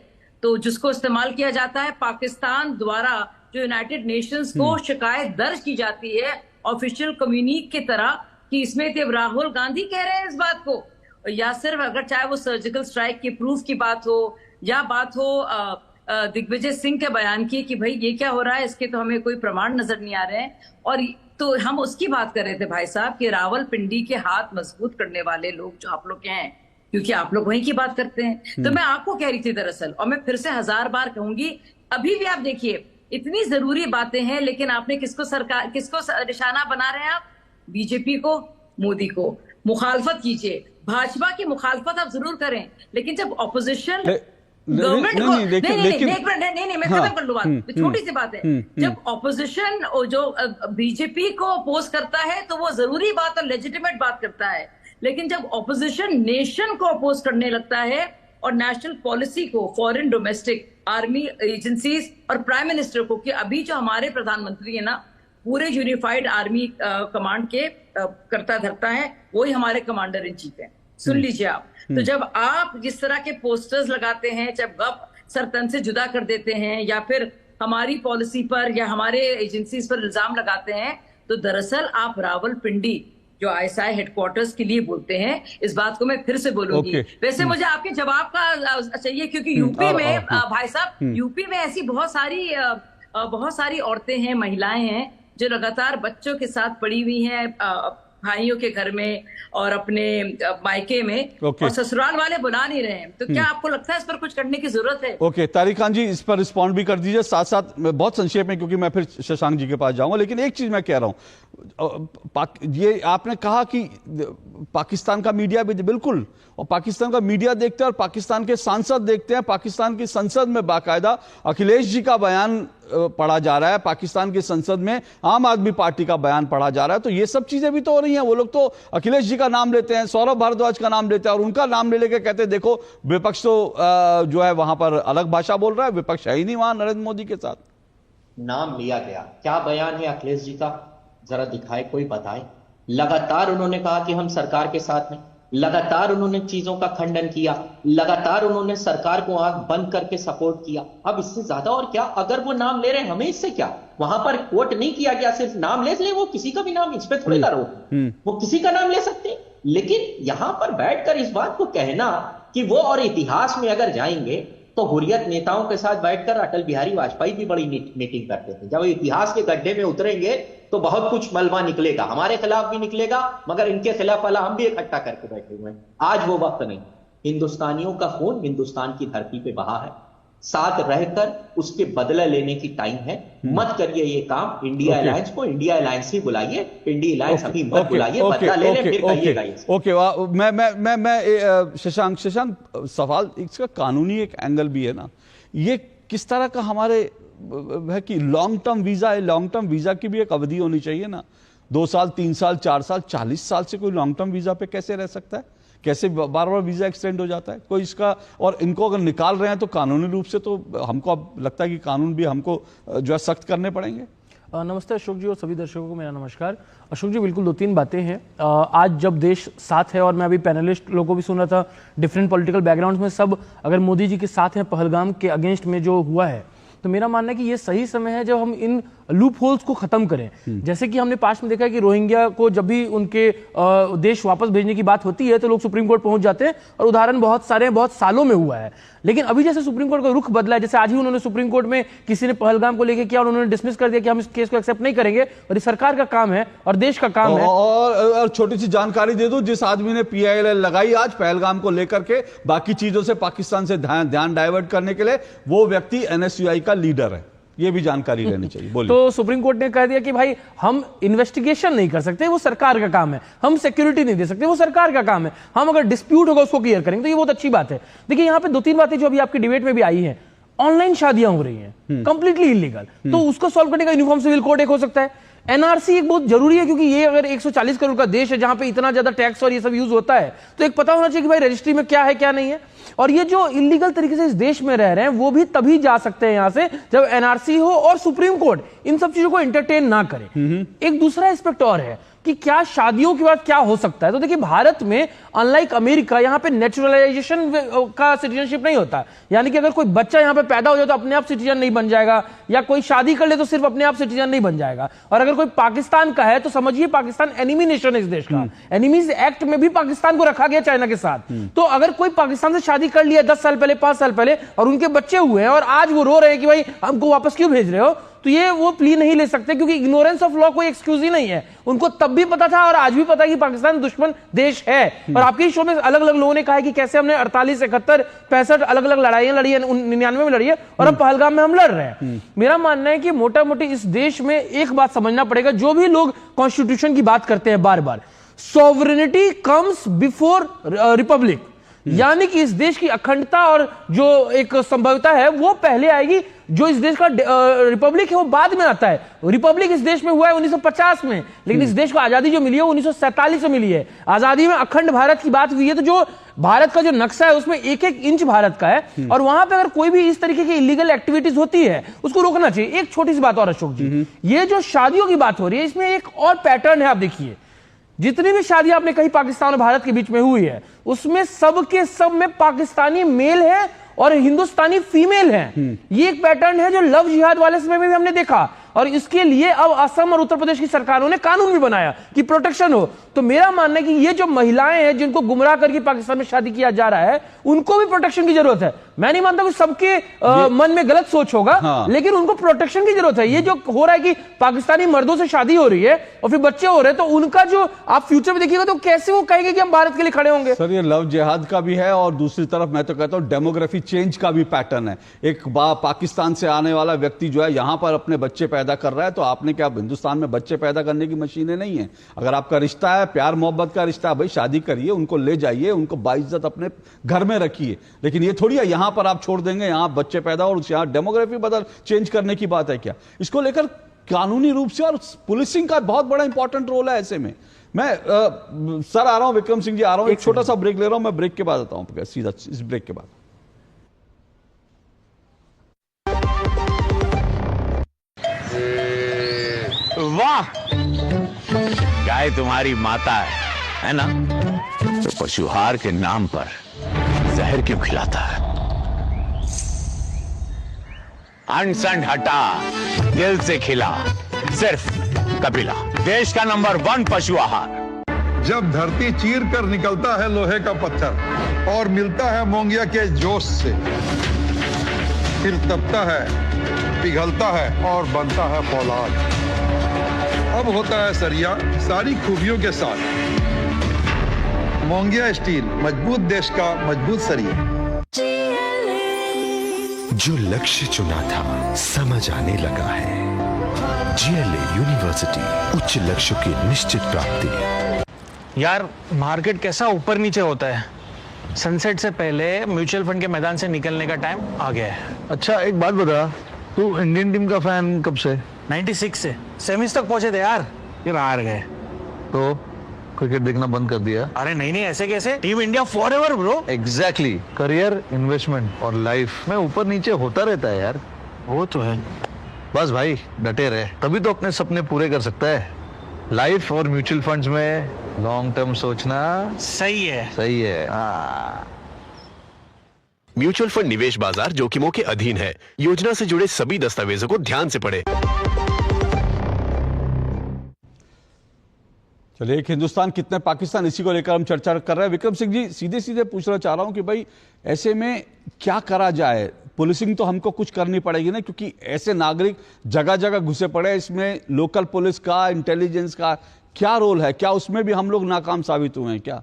तो जिसको इस्तेमाल किया जाता है पाकिस्तान द्वारा, जो यूनाइटेड नेशंस को शिकायत दर्ज की जाती है ऑफिशियल कम्युनिक की तरह, कि इसमें जब राहुल गांधी कह रहे हैं इस बात को, या सिर्फ अगर चाहे वो सर्जिकल स्ट्राइक के प्रूफ की बात हो, या बात हो दिग्विजय सिंह के बयान की कि भाई ये क्या हो रहा है, इसके तो हमें कोई प्रमाण नजर नहीं आ रहे हैं, और तो हम उसकी बात कर रहे थे भाई साहब कि रावलपिंडी के हाथ मजबूत करने वाले लोग जो आप लोग हैं, क्योंकि आप लोग वहीं की बात करते हैं। तो मैं आपको कह रही थी दरअसल, और मैं फिर से 1000 बार कहूंगी, अभी भी आप देखिए इतनी जरूरी बातें हैं, लेकिन आपने किसको निशाना बना रहे हैं आप? बीजेपी को, मोदी को। मुखालफत कीजिए, भाजपा की मुखालफत आप जरूर करें, लेकिन जब ऑपोजिशन गवर्नमेंट को नहीं, मैं खत्म कर लूँ बात, छोटी सी बात है। जब ऑपोजिशन जो बीजेपी को अपोज करता है तो वो जरूरी बात और लेजिटिमेट बात करता है, लेकिन जब ऑपोजिशन नेशन को अपोज करने लगता है और नेशनल पॉलिसी को फॉरेन डोमेस्टिक आर्मी एजेंसीज और प्राइम मिनिस्टर को कि अभी जो हमारे प्रधानमंत्री है ना पूरे यूनिफाइड आर्मी कमांड के करता धरता है, वही हमारे कमांडर इन चीफ है। सुन लीजिए आप। तो जब आप जिस तरह के पोस्टर्स लगाते हैं, जब गप सर तन से जुदा कर देते हैं या फिर हमारी पॉलिसी पर या हमारे एजेंसीज पर इल्जाम लगाते हैं, तो दरअसल आप रावलपिंडी जो ISI हेडक्वार्टर्स के लिए बोलते हैं, इस बात को मैं फिर से बोलूंगी। वैसे मुझे आपके जवाब का चाहिए, क्योंकि यूपी में भाई साहब, यूपी में ऐसी बहुत सारी औरतें हैं, महिलाएं हैं जो लगातार बच्चों के साथ पड़ी हुई हैं, भाइयों के घर में और अपने मायके में, और ससुराल वाले बुला नहीं रहे हैं। तो क्या आपको लगता है इस पर कुछ करने की जरूरत है? ओके, तारिक खान जी इस पर रिस्पॉन्ड भी कर दीजिए, साथ साथ बहुत संक्षेप में, क्योंकि मैं फिर शशांक जी के पास जाऊंगा। लेकिन एक चीज मैं कह रहा हूं, ये आपने कहा कि पाकिस्तान का मीडिया भी, बिल्कुल, और पाकिस्तान का मीडिया देखते हैं और पाकिस्तान के सांसद देखते हैं, पाकिस्तान की संसद में बाकायदा अखिलेश जी का बयान पढ़ा जा रहा है, पाकिस्तान की संसद में आम आदमी पार्टी का बयान पढ़ा जा रहा है। तो ये सब चीजें भी तो हो रही हैं। वो लोग तो अखिलेश जी का नाम लेते हैं, सौरभ भारद्वाज का नाम लेते हैं, और उनका नाम ले लेके कहते हैं देखो विपक्ष तो जो है वहां पर अलग भाषा बोल रहा है, विपक्ष है ही नहीं वहां नरेंद्र मोदी के साथ। नाम लिया गया, क्या बयान है अखिलेश जी का, जरा दिखाए, कोई बताए। लगातार उन्होंने कहा कि हम सरकार के साथ हैं, लगातार उन्होंने चीजों का खंडन किया, लगातार उन्होंने सरकार को आंख बंद करके सपोर्ट किया। अब इससे ज्यादा और क्या? अगर वो नाम ले रहे हैं, हमें इससे क्या? वहां पर कोट नहीं किया गया, सिर्फ नाम ले वो किसी का भी नाम, इस पे थोड़ी ना रोक, वो किसी का नाम ले सकते हैं। लेकिन यहां पर बैठकर इस बात को कहना कि वो, और इतिहास में अगर जाएंगे तो हुर्रियत नेताओं के साथ बैठकर अटल बिहारी वाजपेयी भी बड़ी मीटिंग करते थे। जब इतिहास के गड्ढे में उतरेंगे तो बहुत कुछ मलबा निकलेगा, हमारे खिलाफ भी निकलेगा, मगर इनके खिलाफ वाला हम भी इकट्ठा करके बैठे हुए हैं। आज वो वक्त नहीं। हिंदुस्तानियों का खून हिंदुस्तान की धरती पे बहा है, साथ रहकर उसके बदला लेने की टाइम है। मत करिए ये काम। इंडिया अलायंस को इंडिया अलायंस ही बुलाइए, इंडिया अलायंस अभी मत बुलाइए, बदला ले लें, फिर कहिएगा ये। ओके, मैं शशांक सवाल इसका कानूनी एक एंगल भी है ना, ये किस तरह का हमारे है कि लॉन्ग टर्म वीजा है, लॉन्ग टर्म वीजा की भी एक अवधि होनी चाहिए ना। 2 साल, 3 साल, 4 साल, 40 साल से कोई लॉन्ग टर्म वीजा पे कैसे रह सकता है? कैसे बार बार वीजा एक्सटेंड हो जाता है कोई इसका? और इनको अगर निकाल रहे हैं तो कानूनी रूप से तो हमको अब लगता है कि कानून भी हमको जो है सख्त करने पड़ेंगे। नमस्ते अशोक जी और सभी दर्शकों को मेरा नमस्कार। अशोक जी, बिल्कुल 2-3 बातें हैं। आज जब देश साथ है, और मैं अभी पैनलिस्ट लोगों को भी सुन रहा था, डिफरेंट पॉलिटिकल बैकग्राउंड्स में सब अगर मोदी जी के साथ हैं पहलगाम के अगेंस्ट में जो हुआ है, तो मेरा मानना है कि ये सही समय है जब हम इन लूप होल्स को खत्म करें। जैसे कि हमने पास्ट में देखा है कि रोहिंग्या को जब भी उनके देश वापस भेजने की बात होती है तो लोग सुप्रीम कोर्ट पहुंच जाते हैं, और उदाहरण बहुत सारे हैं, बहुत सालों में हुआ है। लेकिन अभी जैसे सुप्रीम कोर्ट का रुख बदला है, जैसे आज ही उन्होंने सुप्रीम कोर्ट में किसी ने पहलगाम को लेकर किया और उन्होंने डिसमिस कर दिया कि हम इस केस को एक्सेप्ट नहीं करेंगे, और ये सरकार का काम है और देश का काम है। और छोटी सी जानकारी दे दूं, जिस आदमी ने PIL लगाई आज पहलगाम को लेकर के बाकी चीजों से पाकिस्तान से ध्यान डाइवर्ट करने के लिए, वो व्यक्ति NSUI का लीडर है, ये भी जानकारी रहनी चाहिए। बोलिए। तो सुप्रीम कोर्ट ने कह दिया कि भाई हम इन्वेस्टिगेशन नहीं कर सकते, वो सरकार का काम है, हम सिक्योरिटी नहीं दे सकते, वो सरकार का काम है, हम अगर डिस्प्यूट होगा उसको क्लियर करेंगे। तो ये बहुत अच्छी बात है। देखिए यहाँ पे 2-3 बातें जो अभी आपकी डिबेट में भी आई हैं, ऑनलाइन शादियां हो रही हैं कंप्लीटली इलीगल, तो उसको सॉल्व करने का यूनिफॉर्म सिविल कोड एक हो सकता है। NRC एक बहुत जरूरी है, क्योंकि ये अगर 140 करोड़ का देश है जहां पे इतना ज्यादा टैक्स और ये सब यूज होता है, तो एक पता होना चाहिए कि भाई रजिस्ट्री में क्या है क्या नहीं है। और ये जो इलीगल तरीके से इस देश में रह रहे हैं वो भी तभी जा सकते हैं यहां से जब NRC हो और सुप्रीम कोर्ट इन सब चीजों को एंटरटेन ना करे। एक दूसरा एस्पेक्ट और है कि क्या शादियों के बाद क्या हो सकता है। तो देखिए, भारत में अनलाइक अमेरिका, यहाँ पे नेचुरलाइजेशन का सिटीजनशिप नहीं होता, यानी कि अगर कोई बच्चा यहाँ पे पैदा हो जाए तो अपने आप सिटीजन नहीं बन जाएगा, या कोई शादी कर ले तो सिर्फ अपने आप सिटीजन नहीं बन जाएगा। और अगर कोई पाकिस्तान का है तो समझिए पाकिस्तान एनिमी नेशन है इस देश का। एनिमीज एक्ट में भी पाकिस्तान को रखा गया चाइना के साथ। तो अगर कोई पाकिस्तान से शादी कर लिया 10 साल पहले, 5 साल पहले, और उनके बच्चे हुए हैं और आज वो रो रहे हैं कि भाई हमको वापस क्यों भेज रहे हो, तो ये वो प्ली नहीं ले सकते, क्योंकि इग्नोरेंस ऑफ लॉ कोई एक्सक्यूज ही नहीं है। उनको तब भी पता था और आज भी पता है कि पाकिस्तान दुश्मन देश है। और आपके शो में अलग अलग लोगों ने कहा है कि कैसे हमने 48, 71, 65 अलग अलग लड़ाइयां लड़ी है, 99 में लड़ी है, और अब पहलगाम में हम लड़ रहे हैं। मेरा मानना है कि मोटा मोटी इस देश में एक बात समझना पड़ेगा, जो भी लोग कॉन्स्टिट्यूशन की बात करते हैं बार बार, सॉवरेनिटी कम्स बिफोर रिपब्लिक, यानी कि इस देश की अखंडता और जो एक संभवता है वो पहले आएगी। जो इस देश का रिपब्लिक है वो बाद में आता है। रिपब्लिक इस देश में हुआ है 1950 में, लेकिन इस देश को आजादी जो मिली है 1947 में मिली है। आजादी में अखंड भारत की बात हुई है, तो जो भारत का जो नक्शा है उसमें एक एक इंच भारत का है, और वहां पे अगर कोई भी इस तरीके की इलीगल एक्टिविटीज होती है उसको रोकना चाहिए। एक छोटी सी बात और अशोक जी, ये जो शादियों की बात हो रही है इसमें एक और पैटर्न है। आप देखिए जितनी भी शादियां आपने कही पाकिस्तान और भारत के बीच में हुई है उसमें सब के सब में पाकिस्तानी मेल है और हिंदुस्तानी फीमेल हैं। ये एक पैटर्न है जो लव जिहाद वाले समय में भी हमने देखा, और इसके लिए अब असम और उत्तर प्रदेश की सरकारों ने कानून भी बनाया कि प्रोटेक्शन हो। तो मेरा मानना है कि ये जो महिलाएं हैं जिनको गुमराह करके पाकिस्तान में शादी किया जा रहा है उनको भी प्रोटेक्शन की जरूरत है। मैं नहीं मानता कि सबके मन में गलत सोच होगा, लेकिन उनको प्रोटेक्शन की जरूरत है। ये जो हो रहा है कि पाकिस्तानी मर्दों से शादी हो रही है और फिर बच्चे हो रहे हैं, तो उनका जो आप फ्यूचर में देखिएगा तो कैसे वो कहेंगे कि हम भारत के लिए खड़े होंगे। सर ये लव जिहाद का भी है और दूसरी तरफ मैं तो कहता हूं डेमोग्राफी चेंज का भी पैटर्न है। एक पाकिस्तान से आने वाला व्यक्ति जो है यहां पर अपने बच्चे पैदा कर रहा है, तो आपने क्या हिंदुस्तान में बच्चे पैदा करने की मशीनें नहीं है। अगर आपका रिश्ता है, प्यार मोहब्बत का रिश्ता है, भाई शादी करिए, उनको ले जाइए, उनको बाइज्जत अपने घर में रखिए। लेकिन ये थोड़ी है यहां पर आप छोड़ देंगे, यहां बच्चे पैदा और यहां डेमोग्राफी बदल चेंज करने की बात है क्या? इसको लेकर कानूनी रूप से और पुलिसिंग का बहुत बड़ा इंपॉर्टेंट रोल है। ऐसे में मैं सर आ रहा हूं, विक्रम सिंह जी आ रहा हूं, एक छोटा सा ब्रेक ले रहा हूं, मैं ब्रेक के बाद आता हूं सीधा इस ब्रेक के बाद। वाह, गाय तुम्हारी माता है ना? तो पशुहार के नाम पर जहर क्यों खिलाता है? अनसंड हटा, दिल से खिला, सिर्फ कपिला, देश का नंबर 1 पशु आहार। जब धरती चीर कर निकलता है लोहे का पत्थर और मिलता है मोंगिया के जोश से, फिर तपता है, पिघलता है और बनता है फौलाद। अब होता है सरिया सारी खूबियों के साथ। मोंगिया स्टील, मजबूत देश का मजबूत सरिया। जो लक्ष्य चुना था समझ आने लगा है। जीएलए यूनिवर्सिटी, उच्च लक्ष्यों की निश्चित प्राप्ति। यार मार्केट कैसा ऊपर नीचे होता है। सनसेट से पहले म्यूचुअल फंड के मैदान से निकलने का टाइम आ गया है। अच्छा एक बात बता, तू इंडियन टीम का फैन कब से? 96 से सेमीज तक पहुंचे थे यार, फिर हार गए। तो क्रिकेट देखना बंद कर दिया? अरे नहीं ऐसे कैसे, team India forever bro. Exactly, career, investment और लाइफ में ऊपर नीचे होता रहता है यार। वो तो है, बस भाई डटे रहे, तभी तो अपने सपने पूरे कर सकता है। लाइफ और म्यूचुअल फंड्स में लॉन्ग टर्म सोचना सही है। सही है। म्यूचुअल फंड निवेश बाजार जोखिमों के अधीन है। योजना से जुड़े सभी दस्तावेजों को ध्यान से पढ़ें। चलिए, एक हिंदुस्तान कितने पाकिस्तान, इसी को लेकर हम चर्चा कर रहे हैं। विक्रम सिंह जी, सीधे सीधे पूछना चाह रहा हूं कि भाई ऐसे में क्या करा जाए? पुलिसिंग तो हमको कुछ करनी पड़ेगी ना, क्योंकि ऐसे नागरिक जगह जगह घुसे पड़े हैं। इसमें लोकल पुलिस का, इंटेलिजेंस का क्या रोल है? क्या उसमें भी हम लोग नाकाम साबित हुए हैं क्या?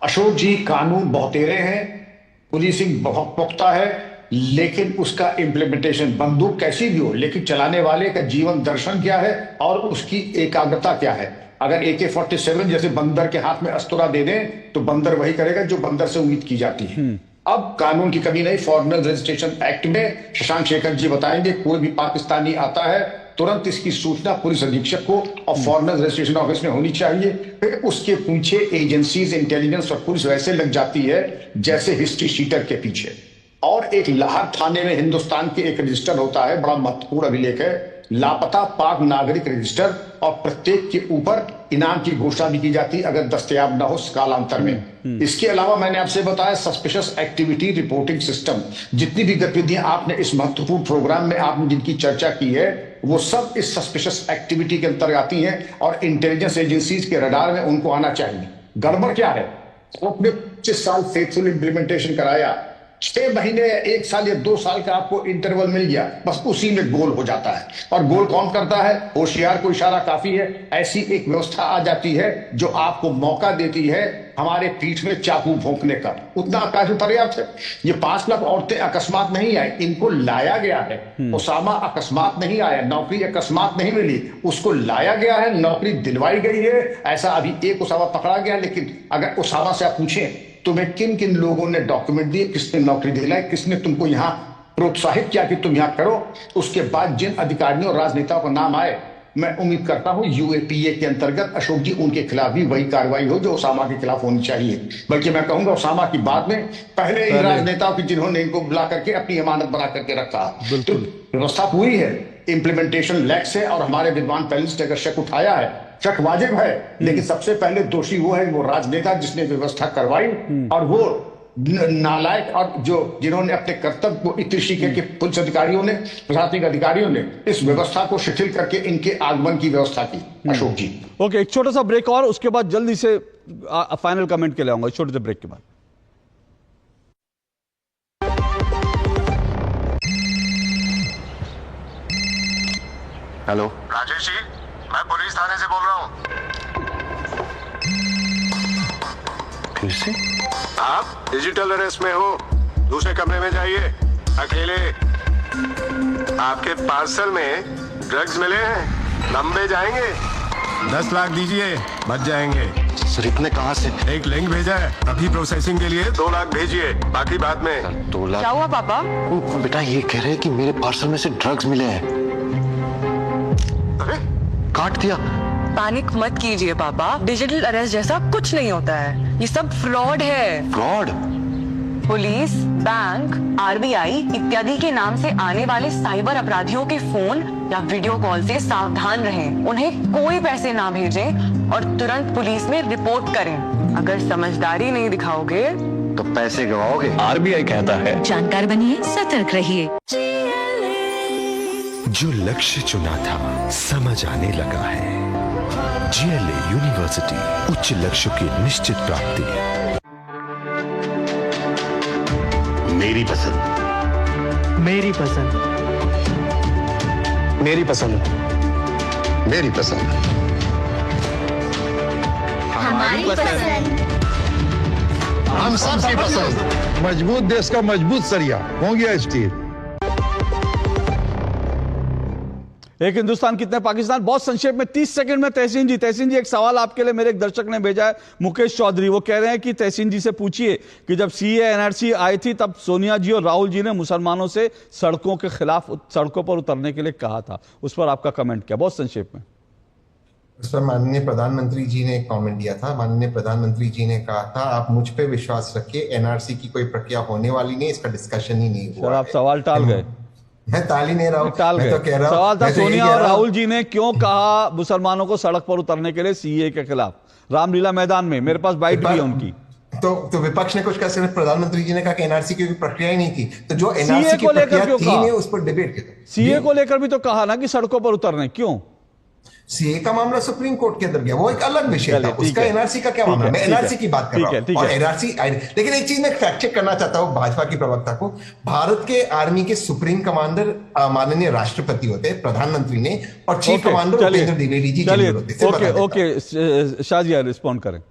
अशोक जी, कानून बहुतेरे हैं, पुलिसिंग बहुत पुख्ता है, लेकिन उसका इम्प्लीमेंटेशन, बंदूक कैसी भी हो, लेकिन चलाने वाले का जीवन दर्शन क्या है और उसकी एकाग्रता क्या है। अगर AK-47 जैसे बंदर के हाथ में अस्तुरा दे दें तो बंदर वही करेगा जो बंदर से उम्मीद की जाती है। अब कानून की कमी नहीं। फॉरेनर रजिस्ट्रेशन एक्ट में शशांक शेखर जी बताएंगे, कोई भी पाकिस्तानी आता है तुरंत इसकी सूचना पुलिस अधीक्षक को और फॉरेनर रजिस्ट्रेशन ऑफिस में होनी चाहिए। फिर उसके पीछे एजेंसीज, इंटेलिजेंस और पुलिस वैसे लग जाती है जैसे हिस्ट्री शीटर के पीछे। और एक लाहौर थाने में हिंदुस्तान के एक रजिस्टर होता है, बड़ा महत्वपूर्ण अभिलेख है, लापता पाक नागरिक रजिस्टर, और प्रत्येक के ऊपर इनाम की घोषणा भी की जाती है अगर दस्तयाब ना हो कालांतर में। इसके अलावा मैंने आपसे बताया सस्पिशियस एक्टिविटी रिपोर्टिंग सिस्टम। जितनी भी गतिविधियां आपने इस महत्वपूर्ण प्रोग्राम में आपने जिनकी चर्चा की है वो सब इस सस्पिशियस एक्टिविटी के अंतर्गत आती हैं और इंटेलिजेंस एजेंसीज के रडार में उनको आना चाहिए। गड़बड़ क्या है? आपने 25 साल फेथफुल इंप्लीमेंटेशन कराया, 6 महीने या 1 साल या 2 साल का आपको इंटरवल मिल गया, बस उसी में गोल हो जाता है। और गोल कौन करता है? होशियार को इशारा काफी है। ऐसी एक व्यवस्था आ जाती है जो आपको मौका देती है हमारे पीठ में चाकू भोंकने का। उतना काफी पर्याप्त है। ये 5 लाख औरतें अकस्मात नहीं आई, इनको लाया गया है। उसामा अकस्मात नहीं आया, नौकरी अकस्मात नहीं मिली, उसको लाया गया है, नौकरी दिलवाई गई है। ऐसा अभी एक उसामा पकड़ा गया, लेकिन अगर उसामा से आप पूछें तुम्हें किन किन लोगों ने डॉक्यूमेंट दिए, किसने नौकरी दिलाई, किसने तुमको यहां प्रोत्साहित किया कि तुम यहां करो, उसके बाद जिन अधिकारियों और राजनेताओं का नाम आए मैं उम्मीद करता हूं यूएपीए के अंतर्गत अशोक जी उनके खिलाफ भी वही कार्रवाई हो जो ओसामा के खिलाफ होनी चाहिए। बल्कि मैं कहूंगा ओसामा की बाद में पहले इन राजनेताओं की जिन्होंने इनको बुला करके अपनी अमानत बना करके रखा। तो व्यवस्था पूरी है, इम्प्लीमेंटेशन लैक्स है, और हमारे विद्वान पैनलिस्ट ने अगर शक उठाया है, शक वाजिब है, लेकिन सबसे पहले दोषी वो है, वो राजनेता जिसने व्यवस्था करवाई, और वो नालायक और जिन्होंने अपने कर्तव्य को इतनी शीघ्र के पुलिस अधिकारियों ने, प्रशासनिक अधिकारियों ने इस व्यवस्था को शिथिल करके इनके आगमन की व्यवस्था की। अशोक जी ओके, एक छोटा सा ब्रेक और उसके बाद जल्दी से फाइनल कमेंट के लिए आऊंगा, छोटे से ब्रेक के बाद। हेलो राजेश जी, मैं पुलिस थाने से बोल रहा हूँ। फिर से आप डिजिटल अरेस्ट में हो, दूसरे कमरे में जाइए अकेले। आपके पार्सल में ड्रग्स मिले हैं, लंबे जाएंगे। 10 लाख दीजिए, बच जाएंगे। सर इतने कहाँ से? एक लिंक भेजा है, अभी प्रोसेसिंग के लिए 2 लाख भेजिए, बाकी बाद में। 2 लाख? क्या हुआ पापा? बेटा ये कह रहे हैं कि मेरे पार्सल में से ड्रग्स मिले हैं। अरे काट दिया। पैनिक मत कीजिए पापा, डिजिटल अरेस्ट जैसा कुछ नहीं होता है, ये सब फ्रॉड है। फ्रॉड? पुलिस, बैंक, आरबीआई इत्यादि के नाम से आने वाले साइबर अपराधियों के फोन या वीडियो कॉल से सावधान रहें। उन्हें कोई पैसे ना भेजें और तुरंत पुलिस में रिपोर्ट करें। अगर समझदारी नहीं दिखाओगे तो पैसे गवाओगे। आरबीआई कहता है जानकार बनिए, सतर्क रहिए। जो लक्ष्य चुना था समझ आने लगा है। जीएलए यूनिवर्सिटी, उच्च लक्ष्यों की निश्चित प्राप्ति। मेरी पसंद, मेरी पसंद, मेरी पसंद, मेरी पसंद, हमारी पसंद, हम सबकी पसंद। मजबूत देश का मजबूत सरिया होंगे स्टील। एक हिंदुस्तान कितने पाकिस्तान, बहुत संक्षेप में 30 सेकंड में। तहसीन जी एक सवाल आपके लिए मेरे एक दर्शक ने भेजा है, मुकेश चौधरी। वो कह रहे हैं कि तहसीन जी से पूछिए कि जब सीए एनआरसी आई थी तब सोनिया जी और राहुल जी ने मुसलमानों से सड़कों के खिलाफ सड़कों पर उतरने के लिए कहा था, उस पर आपका कमेंट क्या? बहुत संक्षेप में। उस पर माननीय प्रधानमंत्री जी ने एक कमेंट दिया था। माननीय प्रधानमंत्री जी ने कहा था आप मुझ पे विश्वास रखिए, एनआरसी की कोई प्रक्रिया होने वाली नहीं, इसका डिस्कशन ही नहीं हुआ। आप सवाल टाल गए। मैं टाल ही नहीं रहा हूं, मैं तो कह रहा हूं सवाल था सोनिया और राहुल जी ने क्यों कहा मुसलमानों को सड़क पर उतरने के लिए सीए के खिलाफ, रामलीला मैदान में। मेरे पास बाइट भी है उनकी। तो विपक्ष ने कुछ कहा, सिर्फ प्रधानमंत्री जी ने कहा कि एनआरसी की प्रक्रिया ही नहीं थी, तो जो एनआरसी की प्रक्रिया थी उस पर डिबेट किया। सीए को लेकर भी तो कहा ना कि सड़कों पर उतरने, क्यों? सीए का मामला सुप्रीम कोर्ट के अंदर गया, वो एक अलग विषय था। उसका एनआरसी का क्या मामला? मैं एनआरसी की बात कर रहा हूं और एनआरसी। लेकिन एक चीज मैं फैक्ट चेक करना चाहता हूं भाजपा की प्रवक्ता को। भारत के आर्मी के सुप्रीम कमांडर माननीय राष्ट्रपति होते हैं, प्रधानमंत्री ने, और chief commander Upendra Dwivedi ji general होते। ओके शाजिया रिस्पॉन्ड करें।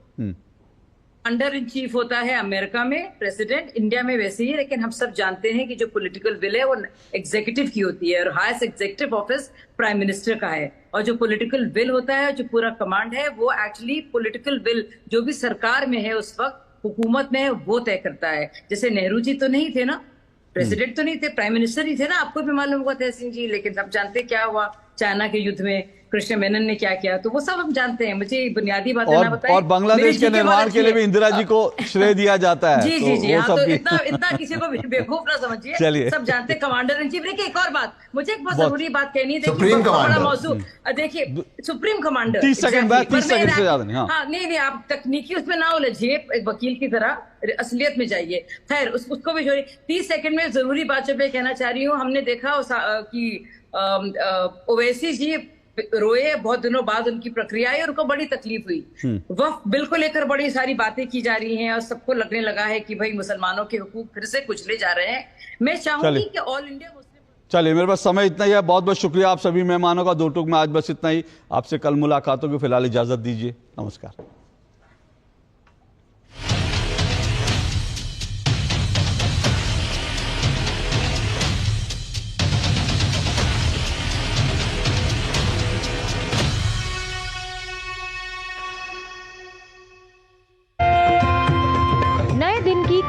अंडर इन चीफ होता है अमेरिका में प्रेसिडेंट, इंडिया में वैसे ही, लेकिन हम सब जानते हैं कि जो पॉलिटिकल विल है वो एग्जीक्यूटिव की होती है और highest executive office prime minister का है। और जो पॉलिटिकल विल होता है, जो पूरा कमांड है, वो एक्चुअली पॉलिटिकल विल जो भी सरकार में है उस वक्त हुकूमत में है वो तय करता है। जैसे नेहरू जी तो नहीं थे ना, प्रेसिडेंट तो नहीं थे, प्राइम मिनिस्टर ही थे ना, आपको भी मालूम हुआ था सिंह जी। लेकिन सब जानते क्या हुआ चाइना के युद्ध में, कृष्ण मेनन ने क्या किया, तो वो सब हम जानते हैं। मुझे बुनियादी बातें ना बताएं। और बांग्लादेश के निर्माण के लिए भी इंदिरा जी को श्रेय दिया जाता है। जी जी जी, हाँ, तो इतना किसी को बेवकूफ ना समझिए, सब जानते हैं कमांडर इन चीफ। देखिए एक और बात, मुझे एक बहुत जरूरी बात कहनी है। देखिए बड़ा मौजू, देखिए सुप्रीम कमांडर 30 सेकंड से ज्यादा नहीं। हाँ नहीं, आप तकनीकी उसमें ना उलझिए, एक वकील की तरह असलियत में जाइए। खैर उसको भी छोड़िए। 30 सेकंड में जरूरी बात जो मैं कहना चाह रही हूँ, हमने देखा कि ओवैसी जी रोए, बहुत दिनों बाद उनकी प्रक्रिया आई और उनको बड़ी तकलीफ हुई। वक्फ बिल को लेकर बड़ी सारी बातें की जा रही हैं और सबको लगने लगा है कि भाई मुसलमानों के हुकूक फिर से कुचले जा रहे हैं। मैं चाहूंगी कि ऑल इंडिया मुस्लिम। चलिए मेरे पास समय इतना ही है, बहुत बहुत शुक्रिया आप सभी मेहमानों का। 2 टूक में आज बस इतना ही, आपसे कल मुलाकातों की फिलहाल इजाजत दीजिए। नमस्कार।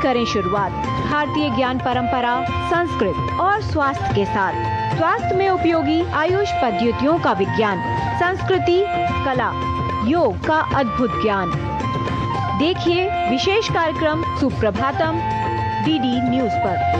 करें शुरुआत भारतीय ज्ञान परंपरा, संस्कृत और स्वास्थ्य के साथ। स्वास्थ्य में उपयोगी आयुष पद्धतियों का विज्ञान, संस्कृति, कला, योग का अद्भुत ज्ञान। देखिए विशेष कार्यक्रम सुप्रभातम डीडी न्यूज पर।